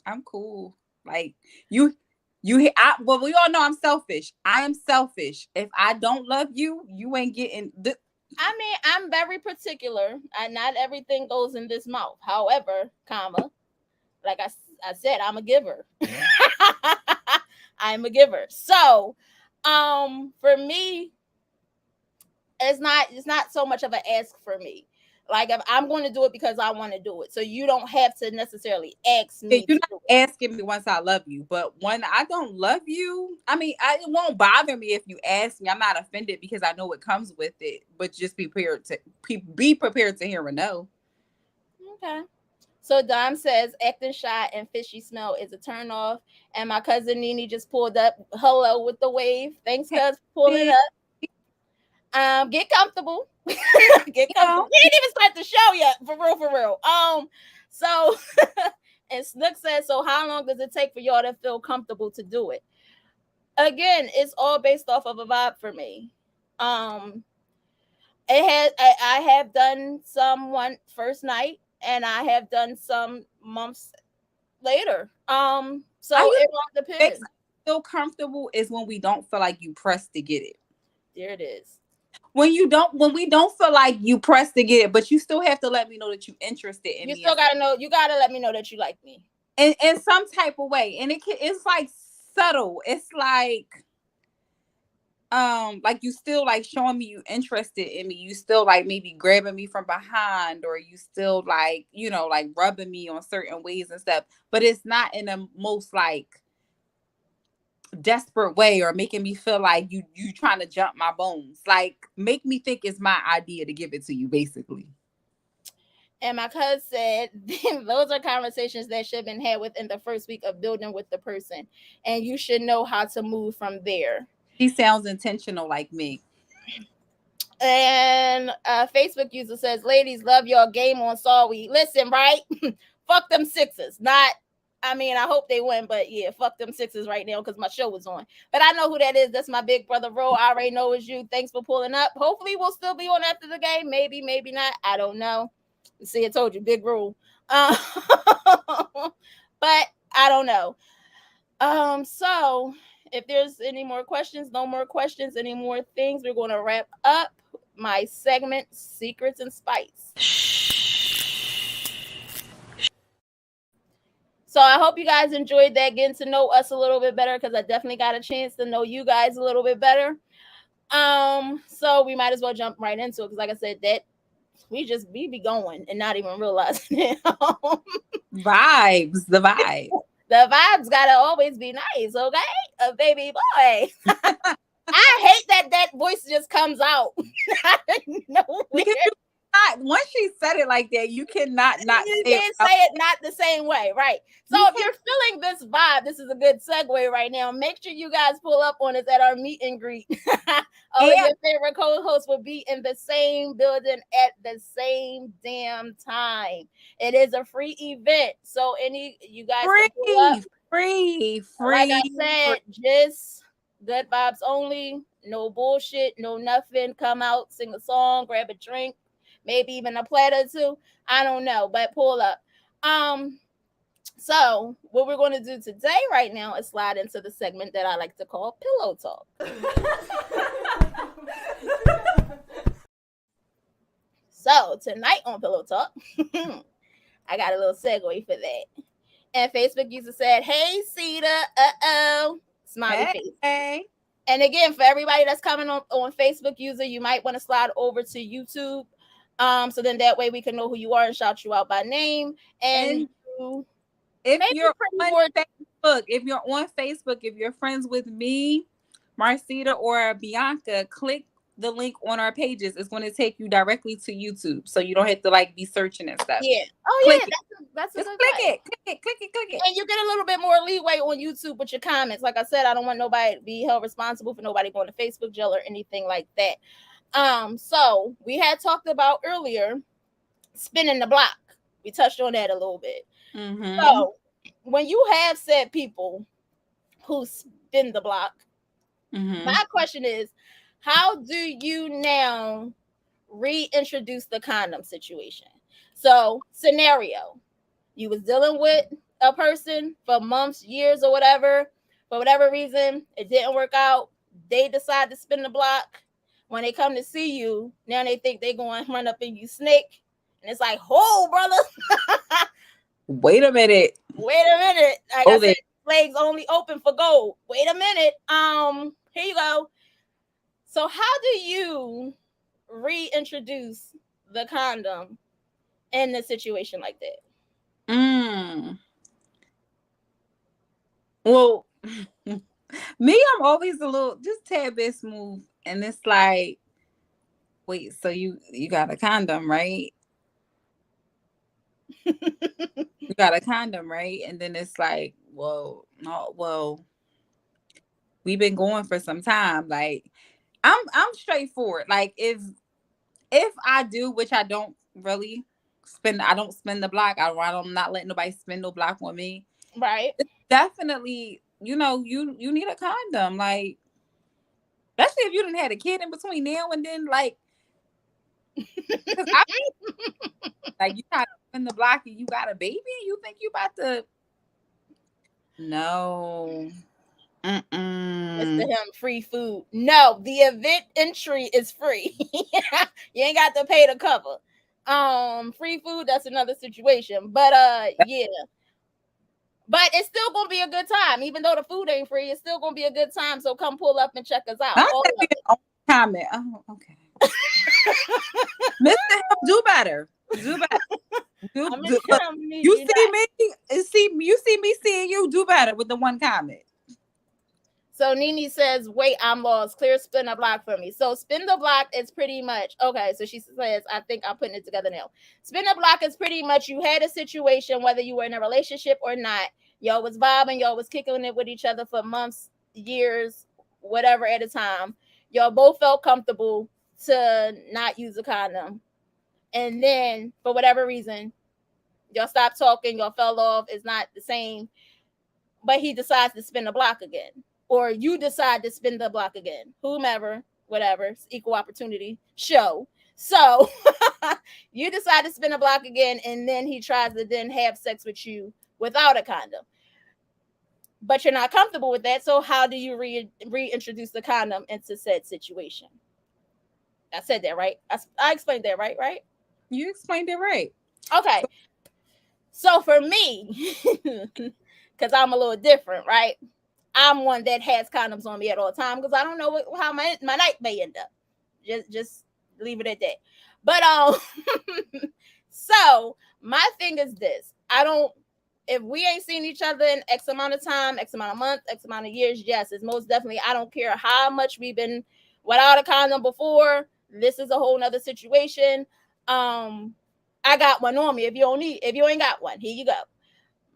I'm cool. Like well, we all know I'm selfish. I am selfish. If I don't love you, you ain't getting the. I mean, I'm very particular, and not everything goes in this mouth. However, comma, like I said, I'm a giver. I'm a giver. So, for me, it's not so much of an ask for me. Like, if I'm going to do it because I want to do it, so you don't have to necessarily ask me. You're not asking me once I love you, but when I don't love you, I mean, it won't bother me if you ask me. I'm not offended because I know what comes with it. But just be prepared to hear a no. Okay. So Dom says acting shy and fishy smell is a turn off. And my cousin Nene just pulled up. Hello with the wave. Thanks, cuz, for pulling up. Get comfortable. Get comfortable. We didn't even start the show yet. For real, for real. So and Snook says, so how long does it take for y'all to feel comfortable to do it? Again, it's all based off of a vibe for me. I have done some one first night and I have done some months later. So it all depends. Feel comfortable is when we don't feel like you press to get it. There it is. When we don't feel like you press to get it, but you still have to let me know that you're interested in me. You still gotta know. You gotta let me know that you like me in some type of way, and it's like subtle. It's like you still like showing me you interested in me. You still like maybe grabbing me from behind, or you still like like rubbing me on certain ways and stuff. But it's not in the most like desperate way or making me feel like you trying to jump my bones. Like make me think it's my idea to give it to you, basically. And my cousin said those are conversations that should have been had within the first week of building with the person, and you should know how to move from there. She sounds intentional like me. And Facebook user says, ladies, love your game on Sawi. Listen, right? Fuck them Sixers. I mean, I hope they win, but yeah, fuck them Sixers right now because my show was on. But I know who that is. That's my big brother, Ro. I already know it's you. Thanks for pulling up. Hopefully, we'll still be on after the game. Maybe, maybe not. I don't know. See, I told you, big rule. But I don't know. So if there's any more questions, no more questions, any more things, we're going to wrap up my segment, Secrets and Spice. So I hope you guys enjoyed that, getting to know us a little bit better, because I definitely got a chance to know you guys a little bit better. So we might as well jump right into it, because like I said, that we be going and not even realizing it. The vibe. The vibes gotta always be nice, okay? Baby boy. I hate that voice just comes out. Once she said it like that, you cannot not you can't say it not the same way, right? So if you're feeling this vibe, this is a good segue right now. Make sure you guys pull up on us at our meet and greet. Your favorite co-host will be in the same building at the same damn time. It is a free event, so you guys can pull up. Free. Like I said, just good vibes only. No bullshit, no nothing. Come out, sing a song, grab a drink, maybe even a platter too. I don't know, but pull up. So what we're going to do today right now is slide into the segment that I like to call Pillow Talk. So tonight on Pillow Talk, I got a little segue for that. And Facebook user said, hey, Cedar, smiley face. Hey. And again, for everybody that's coming on Facebook user, you might want to slide over to YouTube. So then that way we can know who you are and shout you out by name. And And you if maybe you're pray on more. Facebook, if you're friends with me, Marcita, or Bianca, click the link on our pages. It's going to take you directly to YouTube, so you don't have to like be searching and stuff. Yeah. Oh Click yeah, it. that's a Just good click way. it. Click it. Click it. Click it. And you get a little bit more leeway on YouTube with your comments. Like I said, I don't want nobody to be held responsible for nobody going to Facebook jail or anything like that. So we had talked about earlier spinning the block. We touched on that a little bit. Mm-hmm. So when you have said people who spin the block, Mm-hmm. my question is, how do you now reintroduce the condom situation? So scenario, you was dealing with a person for months, years, or whatever. For whatever reason, it didn't work out. They decide to spin the block. When they come to see you, now they think they're going to run up in you snake. And it's like, oh, brother, Wait a minute. wait a minute. Like I Oh, said, there. legs only open for gold. Wait a minute. Here you go. So how do you reintroduce the condom in a situation like that? Mm. Well, me, I'm always a little just tad bit smooth, and it's like, wait, so you got a condom, right? You got a condom, right? And then it's like, well, no, well, we've been going for some time. Like, I'm straightforward. Like, if I do, which I don't really I don't spin the block. I'm not letting nobody spin no block on me. Right. It's definitely, you need a condom. Like, especially if you didn't had a kid in between now and then, like, because I like you try to spin the block and you got a baby and you think you about to no. Mr. Mm-mm. Him, free food. No, the event entry is free. You ain't got to pay to cover. Free food, that's another situation. But yeah. But it's still gonna be a good time. Even though the food ain't free, it's still gonna be a good time. So come pull up and check us out. Not All that of be the only comment. Oh, okay. Mr. Him, do better. Do better. it. Do, I'm do look, gonna need you you see not. me you see me seeing you do better with the one comment. So Nene says, wait, I'm lost. Clear spin the block for me. So spin the block is pretty much okay. So she says, I think I'm putting it together now. Spin the block is pretty much you had a situation, whether you were in a relationship or not. Y'all was vibing, y'all was kicking it with each other for months, years, whatever at a time. Y'all both felt comfortable to not use a condom. And then for whatever reason, y'all stopped talking, y'all fell off, it's not the same, but he decides to spin the block again, or you decide to spin the block again, whomever, whatever, it's equal opportunity show. So you decide to spin the block again, and then he tries to then have sex with you without a condom, but you're not comfortable with that. So how do you reintroduce the condom into said situation? I said that right. I explained that right. You explained it right. Okay. So for me, because I'm a little different, right? I'm one that has condoms on me at all time because I don't know how my night may end up. Just leave it at that. But so my thing is this: I don't. If we ain't seen each other in X amount of time, X amount of months, X amount of years, yes, it's most definitely. I don't care how much we've been without a condom before. This is a whole nother situation. I got one on me. If you ain't got one, here you go.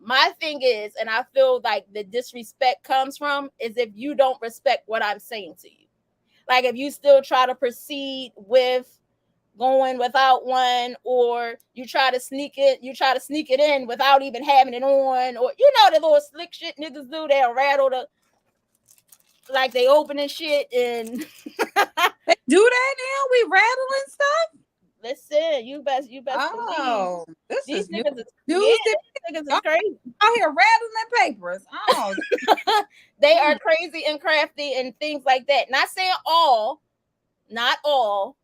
My thing is, and I feel like the disrespect comes from, is if you don't respect what I'm saying to you. Like if you still try to proceed with going without one, or you try to sneak it in without even having it on, or the little slick shit niggas do, they'll rattle the like they open and shit and They do that now? We rattling stuff? listen, you best believe Oh, this these is niggas is news to these niggas me. is crazy. Out here rattling papers. Oh, They are mm. crazy and crafty and things like that. Not saying all, not all,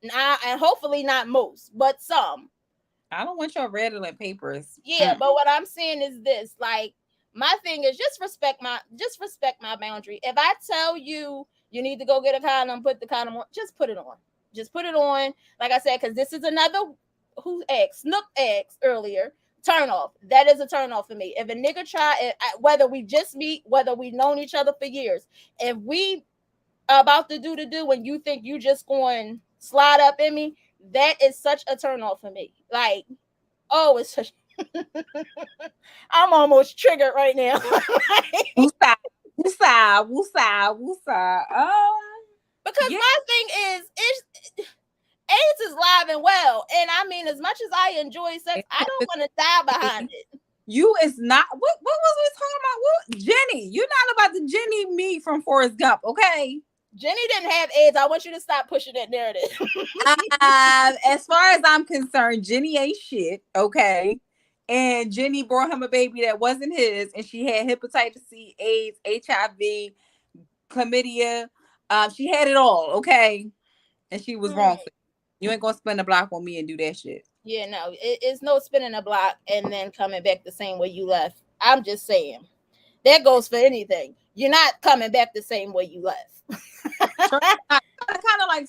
not, and hopefully not most, but some. I don't want your rattling papers. Yeah, Mm. but what I'm saying is this: like, my thing is just respect my boundary. If I tell you you need to go get a condom, put the condom on, just put it on. Just put it on. Like I said, because this is another who asked, Snook asked earlier. Turn off. That is a turn off for me. If a nigga try, whether we just meet, whether we've known each other for years, if we are about to do the do and you think you just going slide up in me, that is such a turn off for me. Like, oh, it's such. I'm almost triggered right now. Woosah, woosah, woosah, woosah. Because Yeah, my thing is, AIDS is live and well, and I mean, as much as I enjoy sex, I don't want to die behind it. you is not. What was we talking about? What Jenny? You're not about the Jenny me from Forrest Gump, okay? Jenny didn't have AIDS. I want you to stop pushing that narrative. As far as I'm concerned, Jenny ain't shit, okay? And Jenny brought him a baby that wasn't his, and she had hepatitis C, AIDS, HIV, chlamydia. She had it all, okay? And she was wrong for it. You ain't gonna spin the block on me and do that shit. Yeah, no, it's no spinning a block and then coming back the same way you left. I'm just saying that goes for anything. You're not coming back the same way you left. Kind of like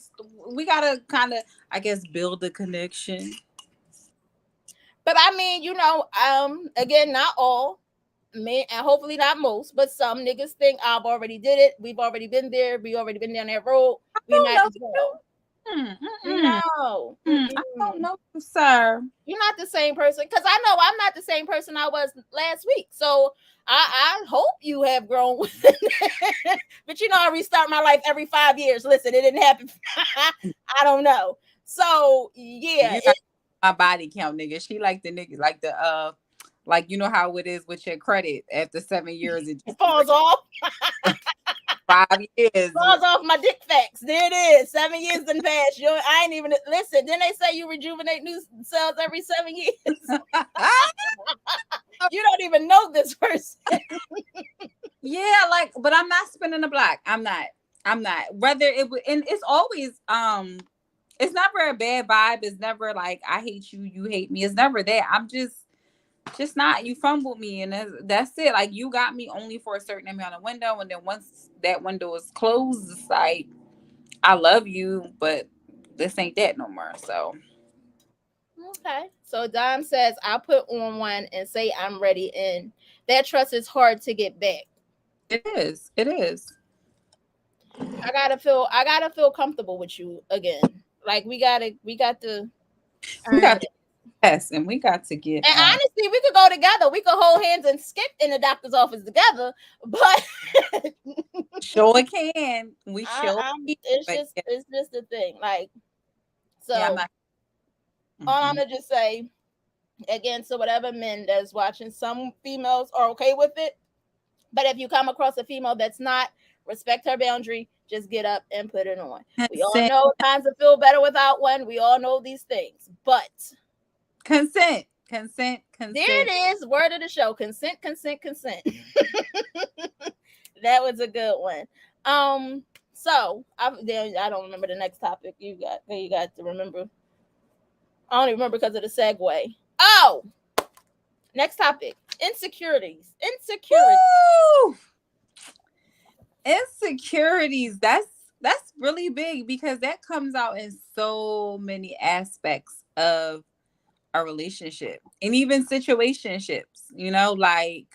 we gotta kind of, I guess, build a connection. But I mean, again, not all men, and hopefully not most, but some niggas think I've already did it. We've already been there. We already been down that road. We don't might know as well. No, I don't know, sir. you're not the same person. Because I know I'm not the same person I was last week. So I hope you have grown. But I restart my life every 5 years. Listen, it didn't happen. I don't know. So yeah, You got my body count, nigga. She like the nigga, like the like you know how it is with your credit. After 7 years, it it just falls off. 5 years. Falls off my dick facts. There it is. 7 years done passed. I ain't even listen. Then they say you rejuvenate new cells every 7 years. You don't even know this person. Yeah, like, but I'm not spinning the block. I'm not. I'm not. Whether it would, and it's always it's never a bad vibe. It's never like I hate you, you hate me. It's never that. I'm just not. You fumbled me, and that's it. Like you got me only for a certain amount of window, and then once that window is closed, it's like I love you, but this ain't that no more. So Okay. So Dom says I'll put on one and say I'm ready, and that trust is hard to get back. it is. It is. I gotta feel comfortable with you again. Like we got to We earn got it. to yes, and we got to get And honestly, we could go together. We could hold hands and skip in the doctor's office together. But sure can. We sure can. it's But just it's just a thing. Like yeah, I'm so, not. all I'm Mhm. gonna just say again to whatever men that's watching, some females are okay with it. But if you come across a female that's not, respect her boundary. Just get up and put it on. We all Consent, know it kinds of feel better without one. We all know these things. But consent, consent, there consent. it is. Word of the show. Consent, consent, consent. That was a good one. So I don't remember the next topic you got to remember. I don't even remember because of the segue. Oh, next topic. Insecurities. Insecurities. Woo! Insecurities. That's really big because that comes out in so many aspects of a relationship and even situationships. Like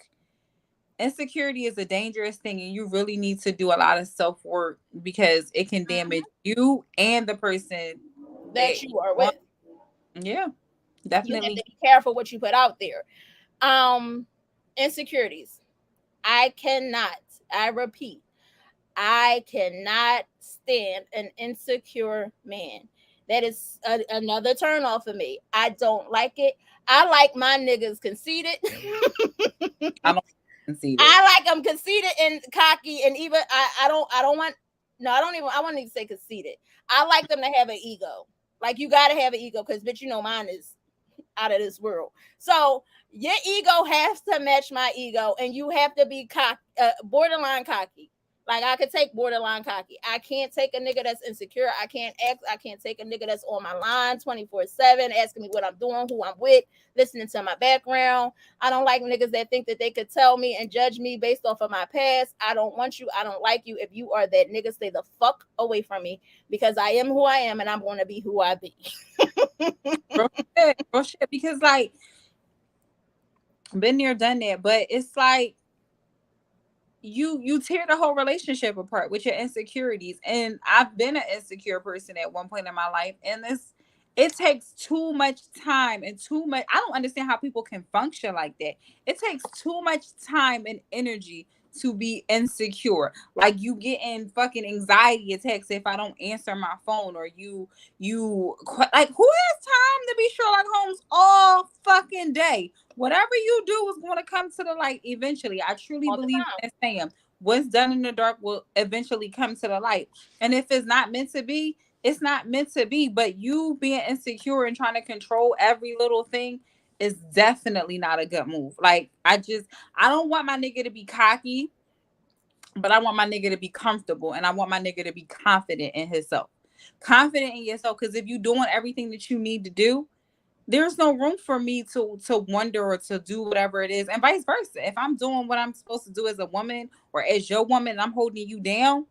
insecurity is a dangerous thing, and you really need to do a lot of self work because it can damage you and the person That that you are you want. with. Yeah, You have definitely. to be careful what you put out there. Um, Insecurities. I cannot, I repeat, I cannot stand an insecure man. That is another turn off for me. I don't like it. I like my niggas conceited. I don't concede it. I like them conceited and cocky, and even I don't want no, I don't even I want to say conceited. I like them to have an ego. Like you gotta have an ego because bitch, mine is out of this world. So your ego has to match my ego, and you have to be borderline cocky. Like I could take borderline cocky. I can't take a nigga that's insecure. I can't take a nigga that's on my line 24/7, asking me what I'm doing, who I'm with, listening to my background. I don't like niggas that think that they could tell me and judge me based off of my past. I don't want you. I don't like you. If you are that nigga, stay the fuck away from me, because I am who I am and I'm going to be who I be. Real shit, real shit. Because like, been there, done that. But it's like you tear the whole relationship apart with your insecurities. And I've been an insecure person at one point in my life, and this it takes too much time and too much. I don't understand how people can function like that. It takes too much time and energy to be insecure. Like you getting fucking anxiety attacks if I don't answer my phone, or like, who has time to be Sherlock Holmes all fucking day? Whatever you do is going to come to the light eventually. I truly All the believe time. in that saying. What's done in the dark will eventually come to the light. And if it's not meant to be, it's not meant to be. But you being insecure and trying to control every little thing is definitely not a good move. Like, I don't want my nigga to be cocky, but I want my nigga to be comfortable, and I want my nigga to be confident in himself. Confident in yourself, because if you're doing everything that you need to do, there's no room for me to wonder or to do whatever it is, and vice versa. If I'm doing what I'm supposed to do as a woman or as your woman, and I'm holding you down,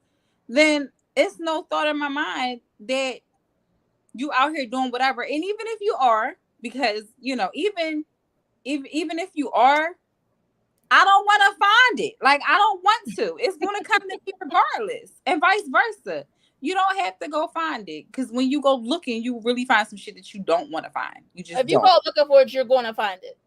then it's no thought in my mind that you out here doing whatever. And even if you are, because even if you are, I don't want to find it. Like, I don't want to. It's going to come to me regardless, and vice versa. You don't have to go find it, because when you go looking, you really find some shit that you don't want to find. You just If you don't. go looking for it, you're going to find it.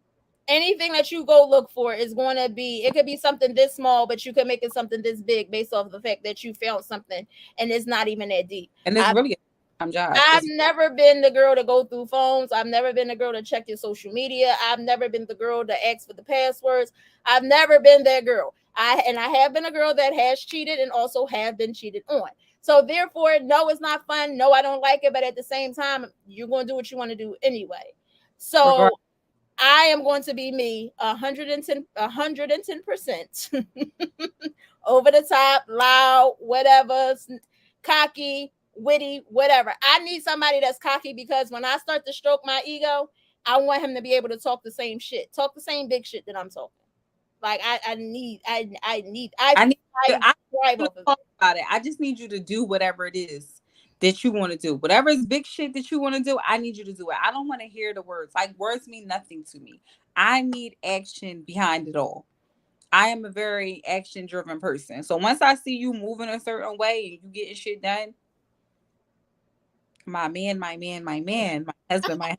Anything that you go look for is going to be, it could be something this small, but you could make it something this big based off the fact that you found something and it's not even that deep. And it's I've really a time job. I've It's never been the girl to go through phones. I've never been the girl to check your social media. I've never been the girl to ask for the passwords. I've never been that girl. I have been a girl that has cheated and also have been cheated on. So therefore, no, it's not fun. No, I don't like it. But at the same time, you're going to do what you want to do anyway. regard. So I am going to be me 110% over the top, loud, whatever, cocky, witty, whatever. I need somebody that's cocky, because when I start to stroke my ego, I want him to be able to talk the same shit, talk the same big shit that I'm talking. Like I need I thrive need you to off of talk it. about it. I just need you to do whatever it is that you want to do. Whatever is big shit that you want to do, I need you to do it. I don't want to hear the words. Like, words mean nothing to me. I need action behind it all. I am a very action driven person. So once I see you moving a certain way and you getting shit done, my man, my man, my man, my husband, my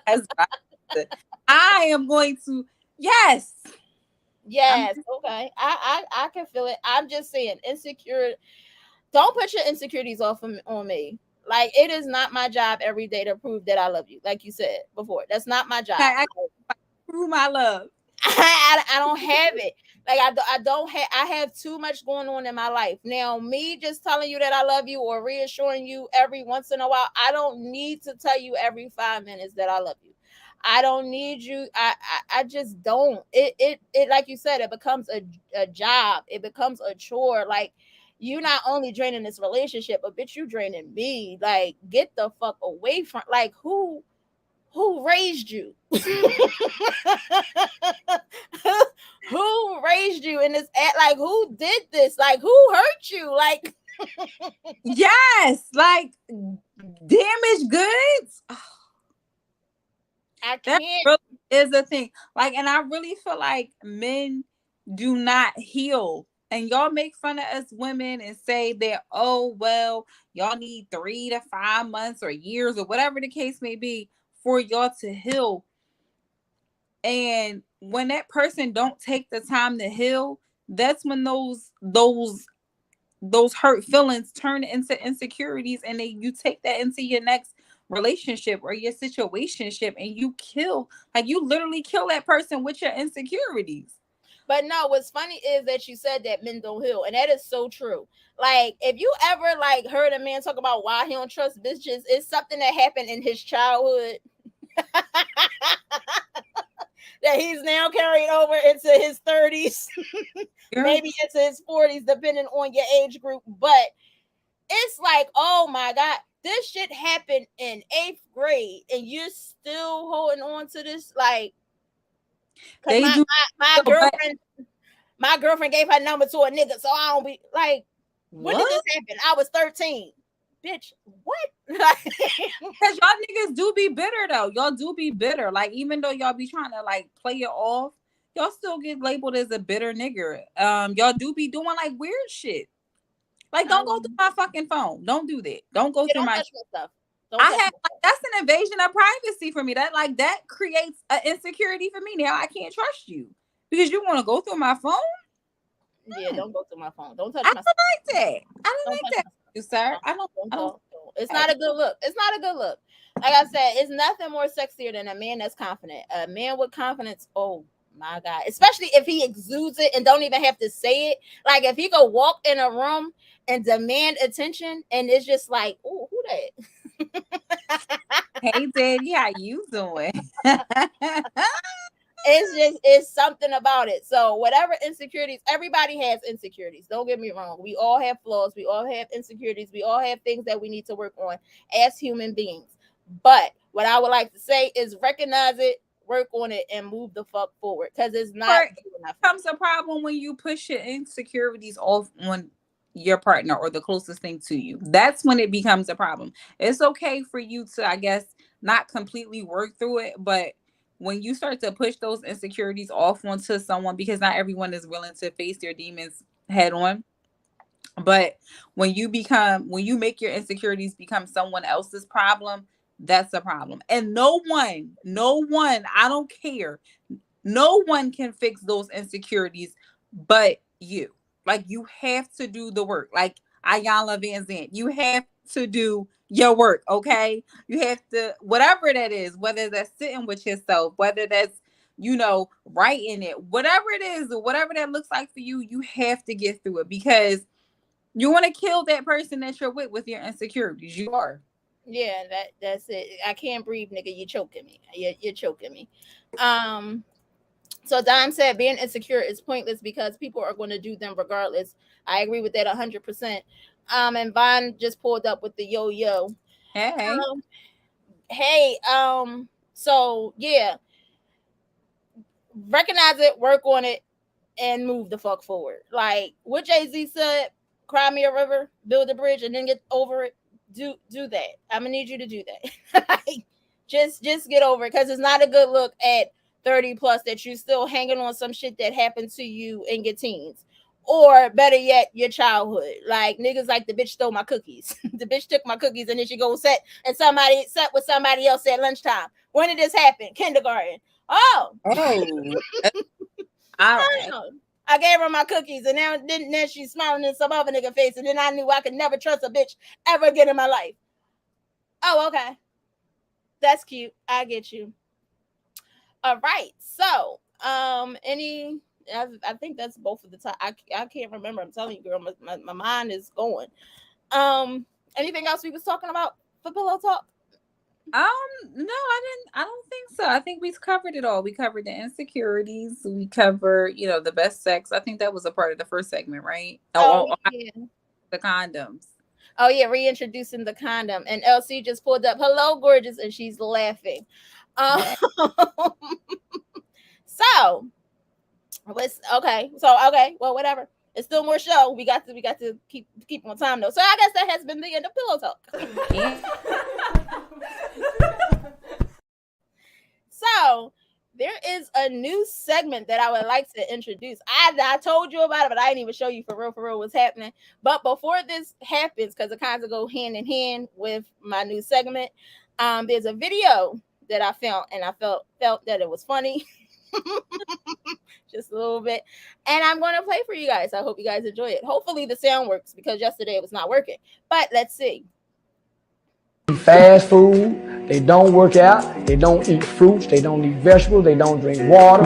husband, my husband, I am going to, yes. I'm Yes, okay. I can feel it. I'm just saying, insecure. Don't put your insecurities off on me. Like, it is not my job every day to prove that I love you. Like you said before, that's not my job. I prove my love. I don't have it. Like, I don't have, I have too much going on in my life. Now, me just telling you that I love you or reassuring you every once in a while, I don't need to tell you every 5 minutes that I love you. I don't need you. I just don't. It like you said, it becomes a job. It becomes a chore. Like, you not only draining this relationship, but bitch, you draining me. Like, get the fuck away from, like, who raised you? Who raised you in this act? Like, who did this? Like, who hurt you? Like, Yes, like damaged goods. I That can't. really is a thing. Like, and I really feel like men do not heal. And y'all make fun of us women and say that, oh, well, y'all need 3 to 5 months or years or whatever the case may be for y'all to heal. And when that person don't take the time to heal, that's when those hurt feelings turn into insecurities, and then you take that into your next relationship or your situationship, and you kill, like, you literally kill that person with your insecurities. But no, what's funny is that you said that men don't heal, and that is so true. Like, if you ever like heard a man talk about why he don't trust bitches, it's something that happened in his childhood. that he's now carried over into his 30s, Girl, maybe into his 40s, depending on your age group. But it's like, oh my God, this shit happened in 8th grade, and you're still holding on to this, like, because they my, do. my my So, but girlfriend gave her number to a nigga, so I don't be like, when did this what? happen? I was 13. Bitch, what? Like, Because y'all niggas do be bitter though. Y'all do be bitter. Like even though y'all be trying to like play it off, y'all still get labeled as a bitter nigger. Y'all do be doing like weird shit. Like don't go through my fucking phone. Don't do that. Don't go yeah, through don't my. touch my stuff. Don't I touch have my like stuff. that's an invasion of privacy for me. That like that creates an insecurity for me. Now I can't trust you because you want to go through my phone. Yeah, Hmm. don't go through my phone. Don't touch I my stuff. don't like that. I don't Don't like touch that, my stuff. you sir. Don't, I don't. I don't. don't. It's Like not a good look. It's not a good look. Like I said, it's nothing more sexier than a man that's confident. A man with confidence, oh my God. Especially if he exudes it and don't even have to say it. Like if he could walk in a room and demand attention and it's just like, oh, who that? hey, Daddy, how you doing? It's just, it's something about it. So whatever insecurities, everybody has insecurities, don't get me wrong, we all have flaws, we all have insecurities, we all have things that we need to work on as human beings. But what I would like to say is recognize it, work on it, and move the fuck forward, because it's not Or it good enough. becomes a problem when you push your insecurities off on your partner or the closest thing to you. That's when it becomes a problem. It's okay for you to, I guess, not completely work through it, but when you start to push those insecurities off onto someone, because not everyone is willing to face their demons head on. But when you make your insecurities become someone else's problem, that's a problem. And no one, I don't care, no one can fix those insecurities but you. Like you have to do the work. Like Ayala Van Zant, you have to do your work, okay? You have to, whatever that is, whether that's sitting with yourself, whether that's, writing it, whatever it is, or whatever that looks like for you, you have to get through it because you want to kill that person that you're with your insecurities. You are. Yeah, that's it. I can't breathe, nigga. You choking me. You're choking me. um So Don said being insecure is pointless because people are going to do them regardless. I agree with that 100%. And Vaughn just pulled up with the yo. Hey. Um, hey, so yeah, recognize it, work on it, and move the fuck forward. Like what Jay-Z said, cry me a river, build a bridge, and then get over it. Do that. I'm gonna need you to do that. Like, just get over it, because it's not a good look at 30 plus that you still hanging on some shit that happened to you in your teens. Or better yet, your childhood. Like niggas like the bitch stole my cookies. The bitch took my cookies and then she go set and somebody sat with somebody else at lunchtime. When did this happen? Kindergarten. Oh, Oh, all right. oh. I gave her my cookies, and now then she's smiling in some other nigga face, and then I knew I could never trust a bitch ever again in my life. Oh, okay, that's cute. I get you. All right, so any. I think that's both of the time. I can't remember. I'm telling you, girl, my mind is going. Anything else we was talking about for pillow talk? Um, no, I don't think so. I think we've covered it all. We covered the insecurities. We covered, the best sex. I think that was a part of the first segment, right? Oh Oh, yeah. the condoms. Oh yeah, reintroducing the condom. And LC just pulled up, hello, gorgeous, and she's laughing. Um, Hey, so let's okay. So okay, well, whatever. It's still more show. We got to keep on time though. So I guess that has been the end of pillow yeah. talk. So there is a new segment that I would like to introduce. I told you about it, but I didn't even show you for real what's happening. But before this happens, because it kind of go hand in hand with my new segment, there's a video that I found, and I felt that it was funny, just a little bit, and I'm going to play for you guys. I hope you guys enjoy it. Hopefully the sound works, because yesterday it was not working. But let's see. Fast food, they don't work out, They don't eat fruits. They don't eat vegetables. They don't drink water.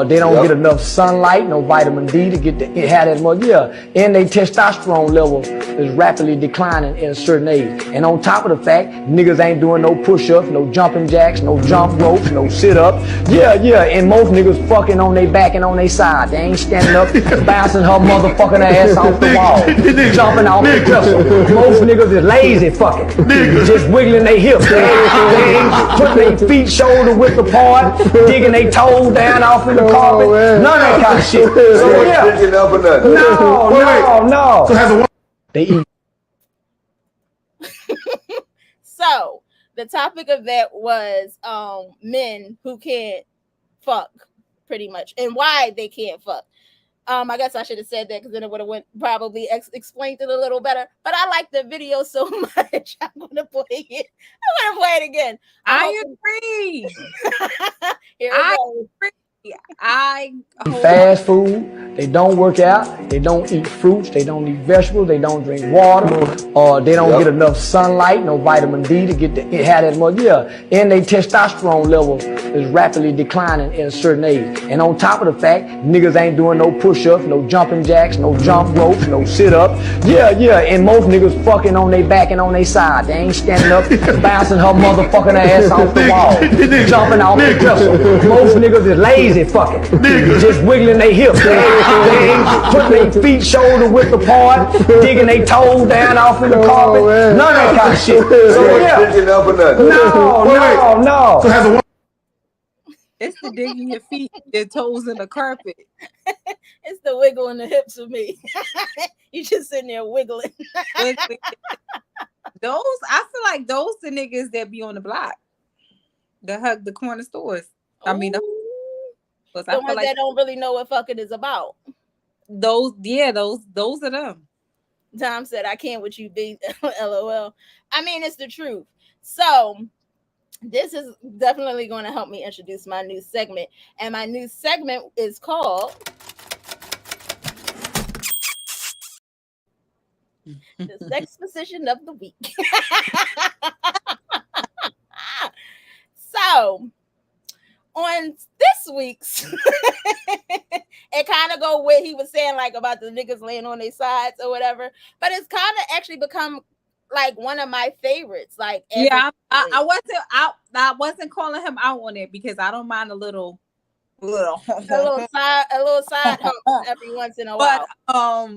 They don't get enough sunlight, no vitamin D to get to have that much. Yeah, and their testosterone level is rapidly declining at a certain age. And on top of the fact, niggas ain't doing no push-ups, no jumping jacks, no jump ropes, no sit-ups. Yeah, and most niggas fucking on their back and on their side. They ain't standing up, bouncing her motherfucking ass off the wall, jumping off the dresser. Most niggas is lazy fucking, just wiggling their hips. They ain't putting their feet shoulder width apart, digging their toes down off in the carpet. None of that kind of shit. So yeah, no. So has a they eat. So the topic of that was men who can't fuck, pretty much, and why they can't fuck. I guess I should have said that because then it would have probably explained it a little better. But I like the video so much. I'm gonna play it. I'm gonna play it again. I agree. Here it goes. Agree. I Fast food. They don't work out. They don't eat fruits. They don't eat vegetables. They don't drink water. They don't get enough sunlight, no vitamin D to get to have that much. Yeah, and their testosterone level is rapidly declining at a certain age. And on top of the fact, niggas ain't doing no push-ups, no jumping jacks, no jump ropes, no sit-ups. Yeah, and most niggas fucking on their back and on their side. They ain't standing up, bouncing her motherfucking ass off the wall, jumping off the dresser. Most niggas is lazy fucking, just wiggling their hips. They ain't putting their feet shoulder width apart, digging their toes down off in the carpet. None of that kind of shit. So yeah, no. So has a it's the digging your feet, your toes in the carpet. It's the wiggle in the hips for me. You just sitting there wiggling. Those, I feel like those the niggas that be on the block, that hug the corner stores. I mean, the ones like that don't really know what fucking is about. Those are them. Tom said, "I can't with you, B." LOL. I mean, it's the truth. So this is definitely going to help me introduce my new segment, and my new segment is called the sex position of the week. So on this week's, it kind of go where he was saying like about the niggas laying on their sides or whatever, but it's kind of actually become like one of my favorites. Like, yeah, I wasn't calling him out on it because I don't mind a little side hump every once in a while. But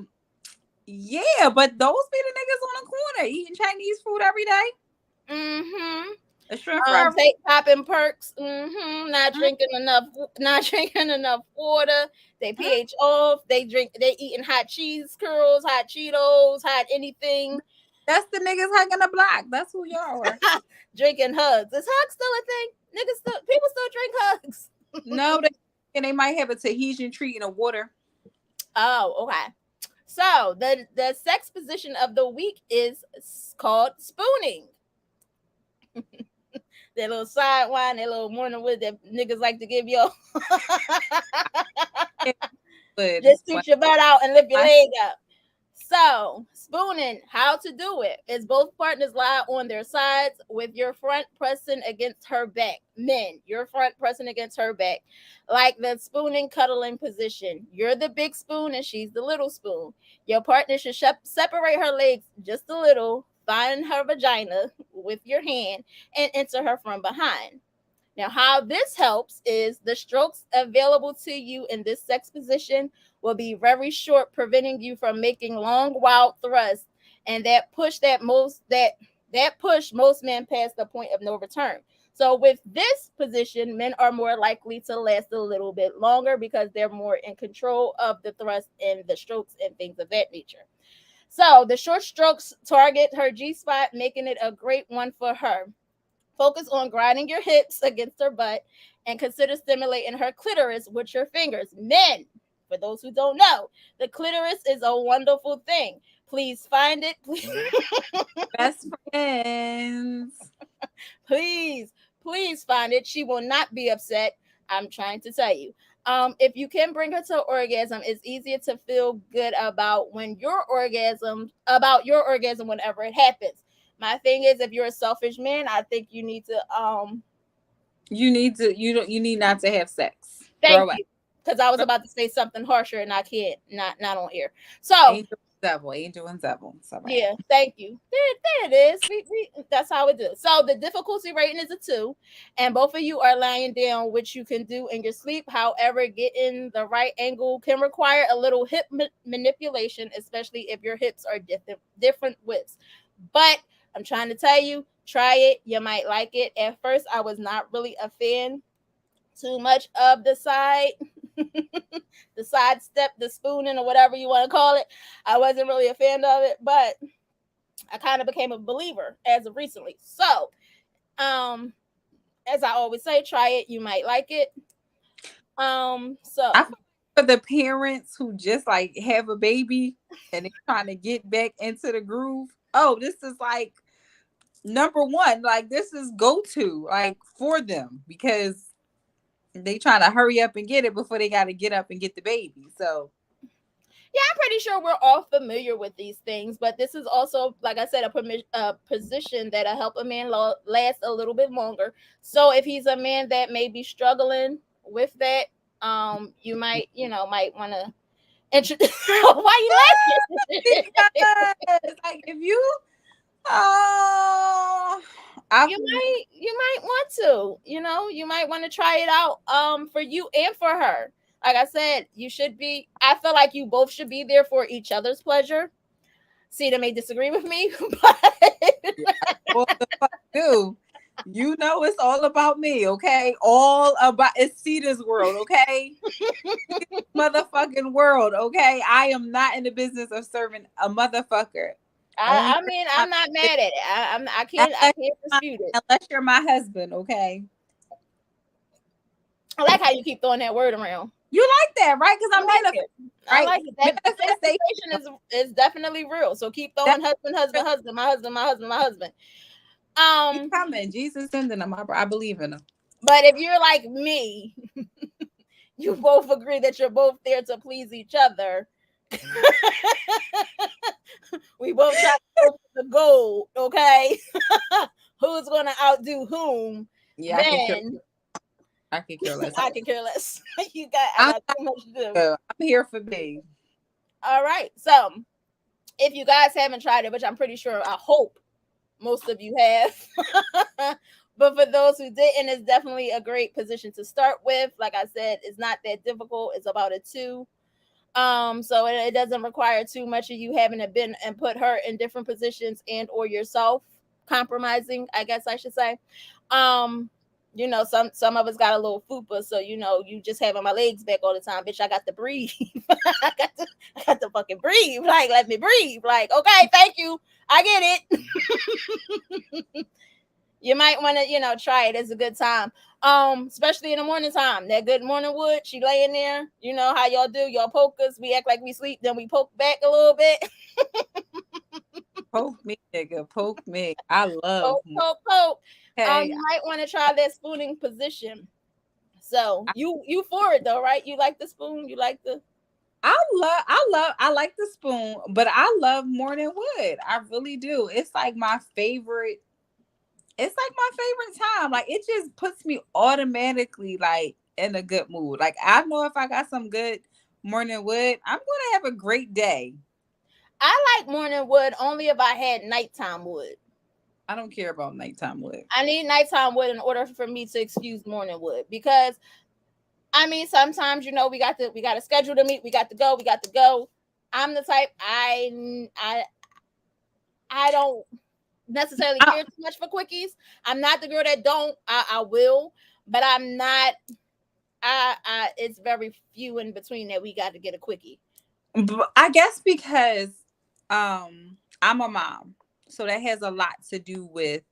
yeah, but those be the niggas on the corner eating Chinese food every day. Mm-hmm. Take popping perks. Mm-hmm. Not drinking enough water. They pH off. They eating hot cheese curls, hot Cheetos, hot anything. That's the niggas hugging the block. That's who y'all are. Drinking hugs. Is hugs still a thing? People still drink hugs. No, they might have a Tahitian treat in the water. Oh, okay. So the sex position of the week is called spooning. That little side wine, that little morning wood that niggas like to give y'all. Just shoot your butt out and lift your leg up. So, spooning, how to do it is both partners lie on their sides with your front pressing against her back. Men, your front pressing against her back. Like the spooning, cuddling position. You're the big spoon and she's the little spoon. Your partner should separate her legs just a little, find her vagina with your hand, and enter her from behind. Now, how this helps is the strokes available to you in this sex position will be very short, preventing you from making long, wild thrusts, and that push most men past the point of no return. So with this position, men are more likely to last a little bit longer because they're more in control of the thrust and the strokes and things of that nature. So the short strokes target her G-spot, making it a great one for her. Focus on grinding your hips against her butt and consider stimulating her clitoris with your fingers. Men, for those who don't know, the clitoris is a wonderful thing. Please find it. Best friends. Please find it. She will not be upset. I'm trying to tell you. If you can bring her to orgasm, it's easier to feel good about your orgasm whenever it happens. My thing is, if you're a selfish man, I think you need to you need not to have sex. Thank Grow up. you. Because I was about to say something harsher and I can't, not on here. So Angel and devil. It's all right. yeah, thank you. There it is. We that's how it is. So the difficulty rating is a 2, and both of you are lying down, which you can do in your sleep. However, getting the right angle can require a little hip manipulation, especially if your hips are different widths. But I'm trying to tell you, try it. You might like it. At first, I was not really a fan too much of the side, the side step, the spooning, or whatever you want to call it. I wasn't really a fan of it, but I kind of became a believer as of recently. So, um, as I always say, try it. You might like it. I So feel for the parents who just like have a baby and they're trying to get back into the groove. Oh, this is like number one. Like this is go to like for them because they trying to hurry up and get it before they got to get up and get the baby. So yeah, I'm pretty sure we're all familiar with these things, but this is also, like I said, a position that'll help a man last a little bit longer. So if he's a man that may be struggling with that, you might, might want to introduce. Why you laughing? because like if you oh I You might want to, you might want to try it out for you and for her. Like I said, you should be, I feel like you both should be there for each other's pleasure. See, they may disagree with me, but all the fuck do. You know it's all about me, okay? All about it's Cedar's world, okay? Motherfucking world, okay? I am not in the business of serving a motherfucker. Only I mean, I'm not mad at it. I unless, can't dispute it. unless you're my husband, okay? I like how you keep throwing that word around. You like that, right? Because I I'm like it. I right? like it. That Manifestation. manifestation is definitely real. So keep That's throwing husband, husband, husband, my husband, my husband, my husband. he's Um, coming. Jesus sending him. I believe in him. but if you're like me, you both agree that you're both there to please each other. We both try to go for the goal, okay? Who's gonna outdo whom? Yeah, Then I could care less. I can care less. I I'm got too much to do. I'm here for me. All right. So if you guys haven't tried it, which I'm pretty sure, I hope most of you have. But for those who didn't, it's definitely a great position to start with. Like I said, it's not that difficult. It's about a 2. So it doesn't require too much of you having to been and put her in different positions and or yourself compromising, I guess I should say. Um, some of us got a little fupa, so you just having my legs back all the time, bitch. I got to breathe. I got to fucking breathe. Like, let me breathe. Like, okay, thank you. I get it. You might want to, try it. It's a good time. Especially in the morning time. That good morning wood, she laying there. You know how y'all do, y'all poke us. We act like we sleep, then we poke back a little bit. Poke me, nigga. Poke me. I love. Poke, poke, poke. Okay. You might want to try that spooning position. So you for it though, right? You like the spoon? You like the I like the spoon, but I love morning wood. I really do. It's like my favorite. It's like my favorite time. Like it just puts me automatically like in a good mood. Like I know if I got some good morning wood, I'm gonna have a great day. I like morning wood only if I had nighttime wood. I don't care about nighttime wood. I need nighttime wood in order for me to excuse morning wood because I mean sometimes we got to schedule to meet, we got to go. I'm the type I don't necessarily care too much for quickies. I'm not the girl that don't. I will, but I'm not. It's very few in between that we got to get a quickie. I guess because I'm a mom, so that has a lot to do with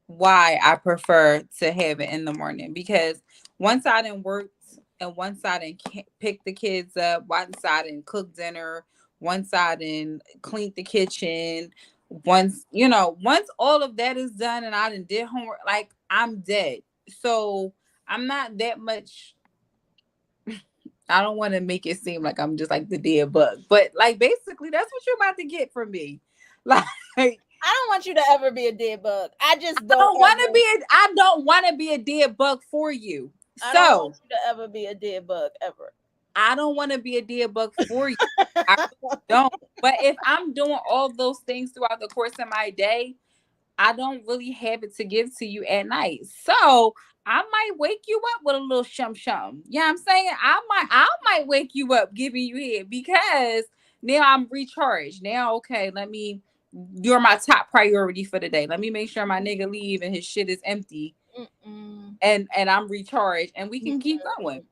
why I prefer to have it in the morning. Because once I done worked and once I done pick the kids up, once I done cook dinner, once I done cleaned the kitchen, once all of that is done and I done did homework, like I'm dead. So I'm not that much. I don't want to make it seem like I'm just like the dead bug, but like basically that's what you're about to get from me. Like I don't want you to ever be a dead bug. I just I don't don't want to ever. be. I don't want to be a dead bug for you. I don't want So you to ever be a dead bug ever. I don't want to be a dead bug for you. I really don't. But if I'm doing all those things throughout the course of my day, I don't really have it to give to you at night. So I might wake you up with a little shum shum. You know what I'm saying? I might wake you up giving you head because now I'm recharged. Now, okay, you're my top priority for the day. Let me make sure my nigga leave and his shit is empty Mm-mm. and I'm recharged and we can keep going.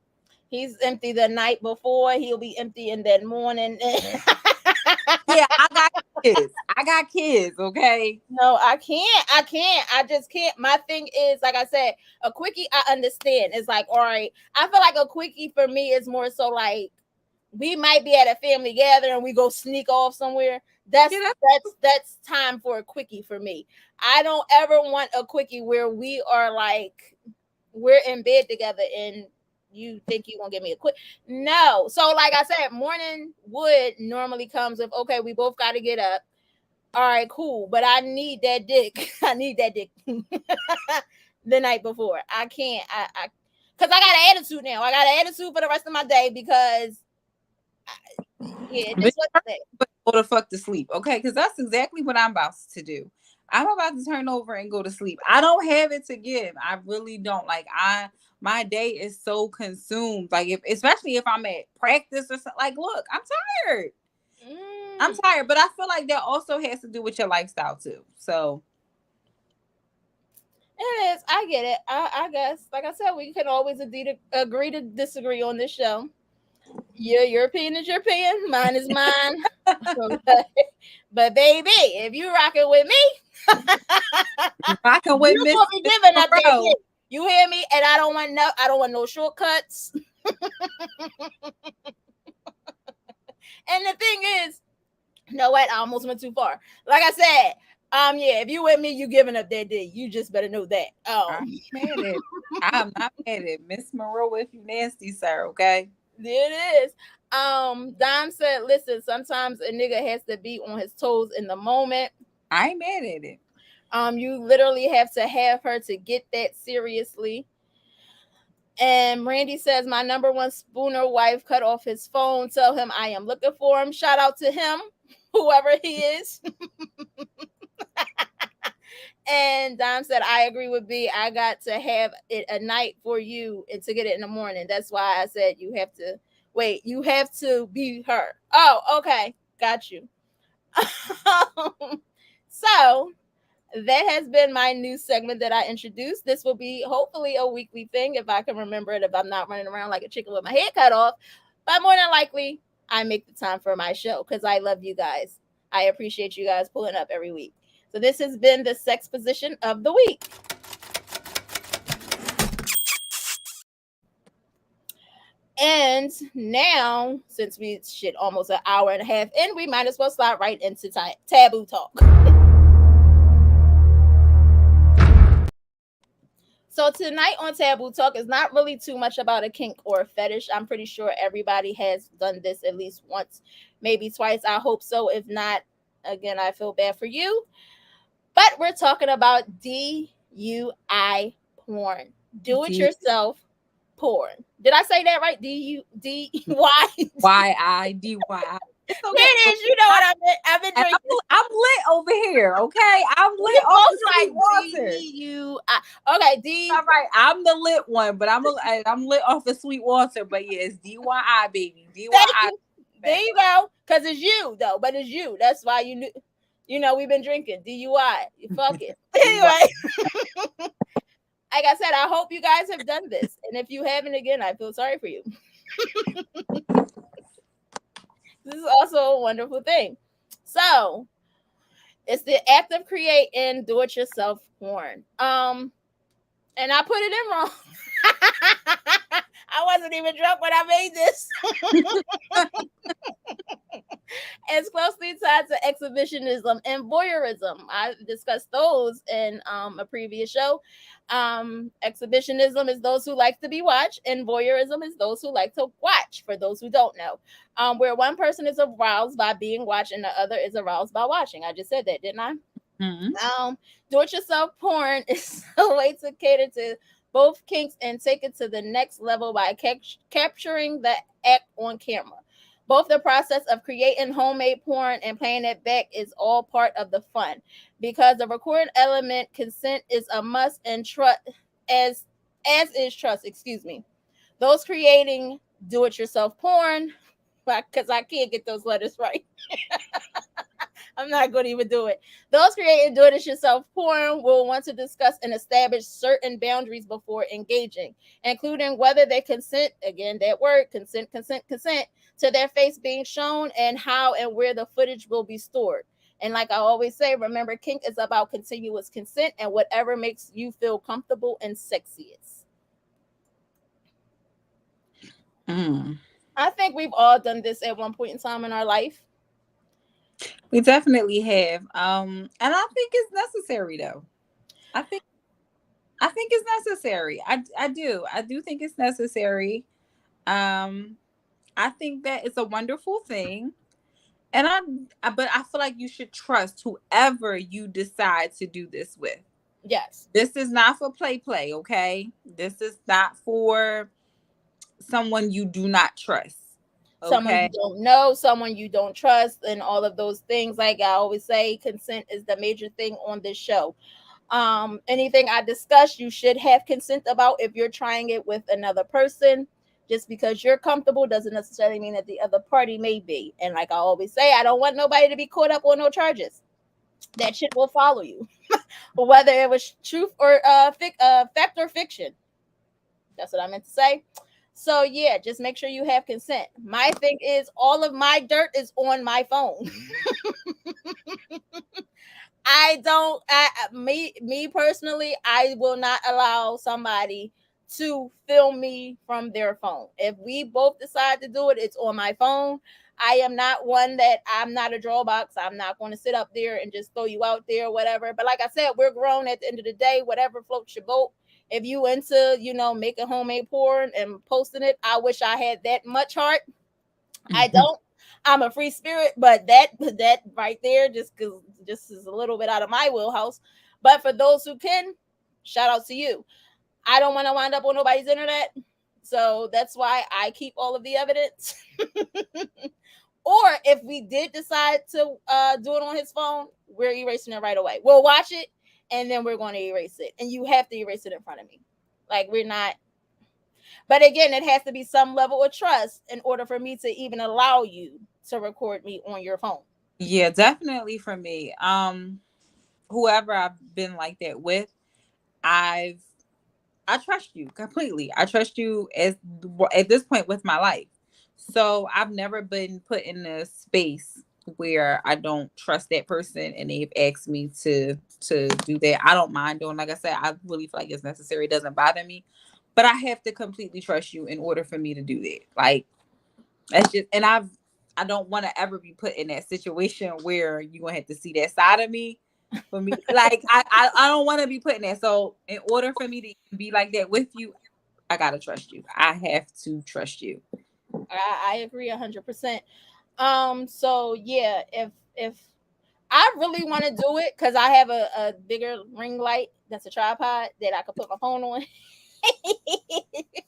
He's empty the night before. He'll be empty in that morning. Yeah, I got kids. I got kids, okay? No, I can't. I can't. I just can't. My thing is, like I said, a quickie, I understand. It's like, all right. I feel like a quickie for me is more so like we might be at a family gathering and we go sneak off somewhere. That's Yeah, that's time for a quickie for me. I don't ever want a quickie where we are like we're in bed together and you think you gonna give me a quick no. So like I said, morning wood normally comes with okay, we both got to get up. All right, cool. But I need that dick. I need that dick the night before. I can't. Because I got an attitude now. I got an attitude for the rest of my day because, yeah, then this what turn the over and go the fuck to sleep, okay? Because that's exactly what I'm about to do. I'm about to turn over and go to sleep. I don't have it to give. I really don't. Like my day is so consumed. Like especially if I'm at practice or something. Like, look, I'm tired. I'm mm, tired, but I feel like that also has to do with your lifestyle too. So it is. I get it. I guess, like I said, we can always agree to disagree on this show. Your opinion is your opinion. Mine is mine. But baby, if you rocking with me, rocking with you Miss gonna be giving up that Monroe. dick. You hear me? And I don't want no shortcuts. And the thing is, you know what? I almost went too far. Like I said, yeah, if you with me, you giving up that dick. You just better know that. I'm mad at. I'm not mad at Miss Monroe if you nasty, sir. Okay. It is. Dom said, listen, sometimes a nigga has to be on his toes in the moment. I ain't mad at it. You literally have to have her to get that seriously. And Randy says, my number one spooner wife cut off his phone. Tell him I am looking for him. Shout out to him, whoever he is. And Dom said, I agree with B. I got to have it a night for you and to get it in the morning. That's why I said you have to wait, you have to be her. Oh, okay. Got you. So that has been my new segment that I introduced. This will be hopefully a weekly thing if I can remember it, if I'm not running around like a chicken with my head cut off. But more than likely, I make the time for my show because I love you guys. I appreciate you guys pulling up every week. So this has been the sex position of the week. And now, since we shit almost an hour and a half in, we might as well slide right into taboo talk. So tonight on Taboo Talk is not really too much about a kink or a fetish. I'm pretty sure everybody has done this at least once, maybe twice. I hope so. If not, again, I feel bad for you. But we're talking about DUI porn. Do it D yourself porn. Did I say that right? DUY. Y. It's okay. It is. You know what I've been And drinking. I'm lit over here. Okay, I'm lit You off the both sweet like water. DUI. Okay, All right, I'm the lit one, but I'm lit off the sweet water. But yeah, it's DYI, baby. Thank DYI. you. There you go. Because it's you, though. But it's you. That's why you knew. You know, we've been drinking DUI. You fuck it. DUI. Anyway, like I said, I hope you guys have done this. And if you haven't, again, I feel sorry for you. This is also a wonderful thing. So, it's the act of creating do-it-yourself porn. And I put it in wrong. I wasn't even drunk when I made this. It's closely tied to exhibitionism and voyeurism. I discussed those in a previous show. Exhibitionism is those who like to be watched, and voyeurism is those who like to watch. For those who don't know, where one person is aroused by being watched and the other is aroused by watching. I just said that, didn't I? Mm-hmm. Um, Do-it-yourself porn is a way to cater to both kinks and take it to the next level by capturing the act on camera. Both the process of creating homemade porn and playing it back is all part of the fun, because the recording element consent is a must, and trust as is trust. Excuse me. Those creating do-it-yourself porn, because I can't get those letters right. I'm not going to even do it. Those creating do it yourself porn will want to discuss and establish certain boundaries before engaging, including whether they consent, again, that word, consent, to their face being shown, and how and where the footage will be stored. And like I always say, remember, kink is about continuous consent and whatever makes you feel comfortable and sexiest. Mm. I think we've all done this at one point in time in our life. We definitely have. And I think it's necessary though. I think I think it's necessary. I do think it's necessary. Um I think that it's a wonderful thing. And but I feel like you should trust whoever you decide to do this with. Yes. This is not for play, okay? This is not for someone you do not trust. Someone Okay? you don't know, someone you don't trust, and all of those things. Like I always say, consent is the major thing on this show. Anything I discuss, you should have consent about if you're trying it with another person. Just because you're comfortable doesn't necessarily mean that the other party may be. And like I always say, I don't want nobody to be caught up on no charges. That shit will follow you, whether it was truth or fact or fiction. That's what I meant to say. So yeah, just make sure you have consent. My thing is all of my dirt is on my phone. I don't me personally, I will not allow somebody to film me from their phone. If we both decide to do it, it's on my phone. I am not one that I'm not a drawbox. I'm not going to sit up there and just throw you out there or whatever. But like I said, we're grown at the end of the day, whatever floats your boat. If you into, making homemade porn and posting it, I wish I had that much heart. I don't. I'm a free spirit, but that right there just is a little bit out of my wheelhouse. But for those who can, shout out to you. I don't want to wind up on nobody's internet, so that's why I keep all of the evidence. Or if we did decide to do it on his phone, we're erasing it right away. We'll watch it and then we're going to erase it, and you have to erase it in front of me. Like we're not. But again, it has to be some level of trust in order for me to even allow you to record me on your phone. Yeah, definitely for me. Whoever I've been like that with, I've I trust you completely. I trust you as at this point with my life. So I've never been put in a space where I don't trust that person and they've asked me to do that. I don't mind doing. Like I said, I really feel like it's necessary. It doesn't bother me, but I have to completely trust you in order for me to do that. Like that's just, and I don't want to ever be put in that situation where you're gonna have to see that side of me. For me, like I don't want to be put in that. So in order for me to be like that with you, I gotta trust you. I have to trust you. I agree 100%. So yeah, if I really want to do it, because I have a bigger ring light that's a tripod that I could put my phone on. It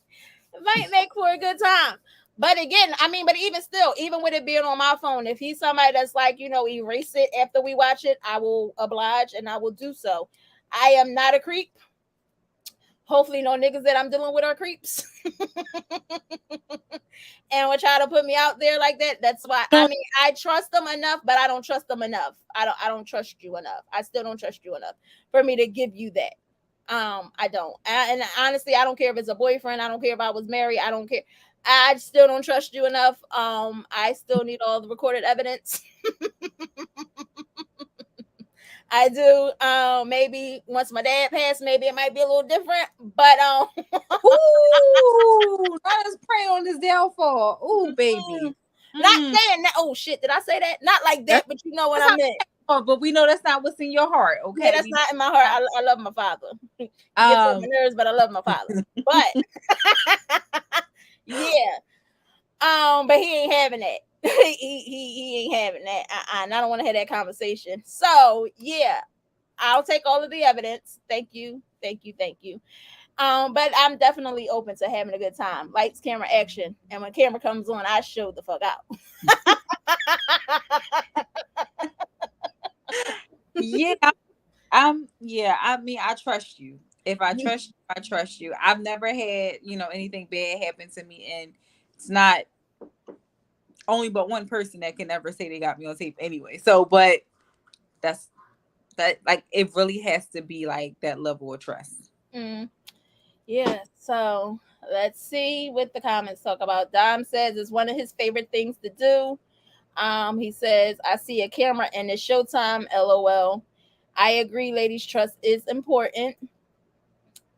might make for a good time. But again, I mean, but even still, even with it being on my phone, if he's somebody that's like, erase it after we watch it, I will oblige and I will do so. I am not a creep. Hopefully, no niggas that I'm dealing with are creeps and will try to put me out there like that. That's why, I mean, I trust them enough, but I don't trust them enough. I don't trust you enough. I still don't trust you enough for me to give you that. I don't. And honestly, I don't care if it's a boyfriend. I don't care if I was married. I don't care. I still don't trust you enough. I still need all the recorded evidence. I do. Maybe once my dad passed, maybe it might be a little different. But Ooh, let us pray on this downfall. Ooh, baby. not Mm. saying that. Oh shit, did I say that? Not like that, That's, but you know what that's I how, meant. but we know that's not what's in your heart. Yeah, Okay, that's we not in my heart. I love my father. He gets on my um. nerves, but I love my father. But yeah. But he ain't having that. he ain't having that. And I don't want to have that conversation. So yeah. I'll take all of the evidence. Thank you. Thank you. Thank you. But I'm definitely open to having a good time. Lights, camera, action. And when camera comes on, I show the fuck out. Yeah, yeah, I mean, I trust you. If I trust you, I trust you. I've never had, anything bad happen to me, and it's not only but one person that can ever say they got me on tape anyway. So, but that's that like it really has to be like that level of trust. Mm, yeah. So let's see what the comments talk about. Dom says it's one of his favorite things to do. He says, I see a camera and it's showtime, lol. I agree, ladies, trust is important.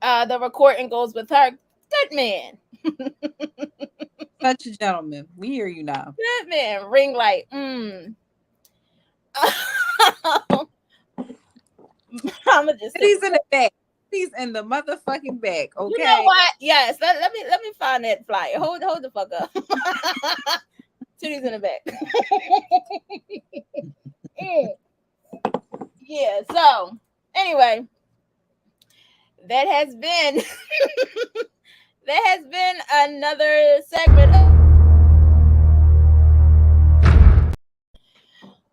The recording goes with her. Good man. Such a gentleman. We hear you now. Good man. Ring light. I'ma just sit. He's in the back. He's in the motherfucking back. You know Okay. what? Yes. Let me find that flyer. Hold the fuck up. Titties in the back. Mm. Yeah. So anyway, that has been another segment.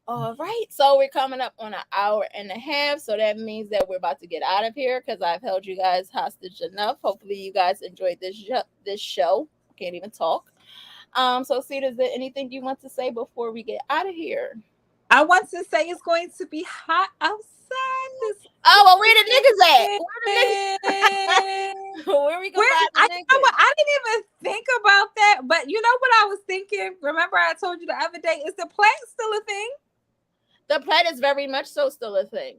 All right, so we're coming up on an hour and a half, so that means that we're about to get out of here because I've held you guys hostage enough. Hopefully, you guys enjoyed this show. Can't even talk. So, Cedar, is there anything you want to say before we get out of here? I want to say it's going to be hot outside this Oh, well, where the niggas at? weekend. Where we can Where find the I, niggas? I didn't even think about that, but you know what I was thinking? Remember I told you the other day, is the plant still a thing? The plant is very much so still a thing.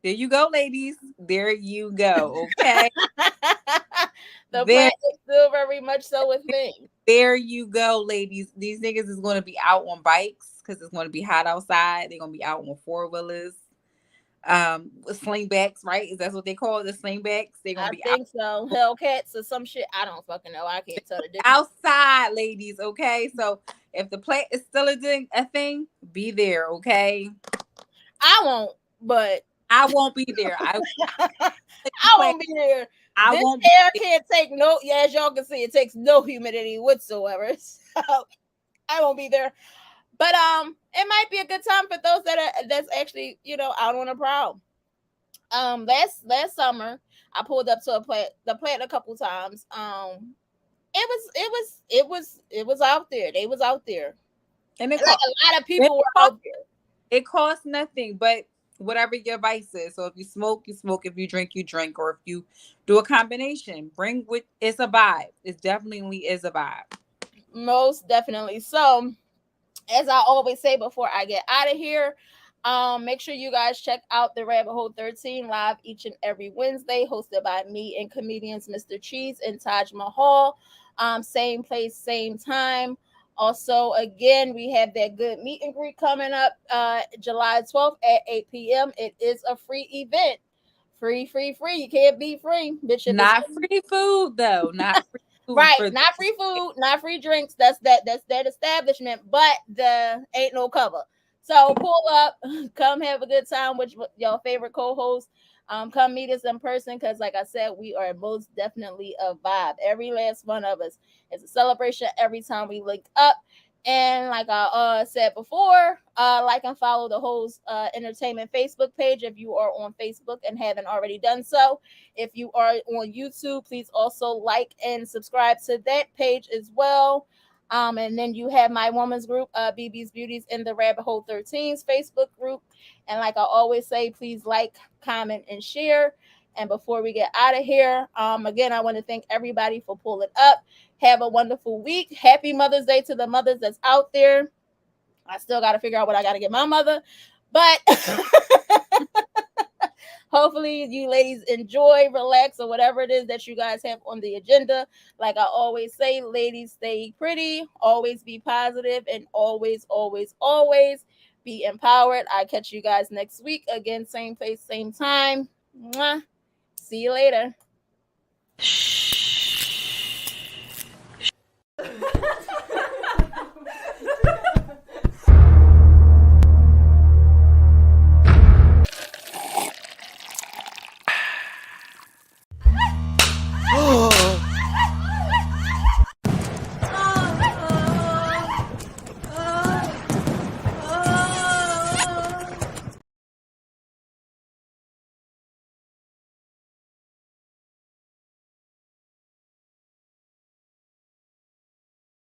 There you go, ladies. There you go. Okay. The There, plant is still very much so a thing. there you go, ladies. These niggas is going to be out on bikes because it's going to be hot outside. They're going to be out on 4-wheelers. Slingbacks, right? Is that what they call it? The slingbacks? They're going I to be think so. Hellcats or some shit. I don't fucking know. I can't tell the difference. outside, ladies. Okay. So if the plant is still a thing, be there. Okay. I won't, but I won't be there. I won't be there. I This won't air be can't take no. Yeah, as y'all can see, it takes no humidity whatsoever. So I won't be there. But it might be a good time for those that's actually out on a prowl. Last summer I pulled up to the plant a couple times. It was out there. They was out there. and Like a lot of people were out there. it costs nothing but whatever your vice is. So if you smoke, you smoke. If you drink, you drink. Or if you do a combination, bring with it's a vibe. It definitely is a vibe. Most definitely. So, as I always say before I get out of here, make sure you guys check out the Rabbit Hole 13 live each and every Wednesday, hosted by me and comedians Mr. Cheese and Taj Mahal. Same place, same time. Also, again, we have that good meet and greet coming up July 12th at 8 p.m. It is a free event. Free, free, free. You can't be free. Bitch, Not free food though. Not free food. right, not free food, not free drinks. That's that establishment, but the ain't no cover. So pull up, come have a good time with your favorite co-host. Come meet us in person because, like I said, we are most definitely a vibe. Every last one of us is a celebration every time we link up. And like I said before, like and follow the Host Entertainment Facebook page if you are on Facebook and haven't already done so. If you are on YouTube, please also like and subscribe to that page as well. And then you have my woman's group, BB's Beauties in the Rabbit Hole 13's Facebook group. And like I always say, please like, comment, and share. And before we get out of here, again, I want to thank everybody for pulling up. Have a wonderful week. Happy Mother's Day to the mothers that's out there. I still got to figure out what I got to get my mother. But hopefully you ladies enjoy, relax, or whatever it is that you guys have on the agenda. Like I always say, ladies, stay pretty, always be positive, and always, always, always be empowered. I catch you guys next week. Again, same place, same time. Mwah. See you later. Shh.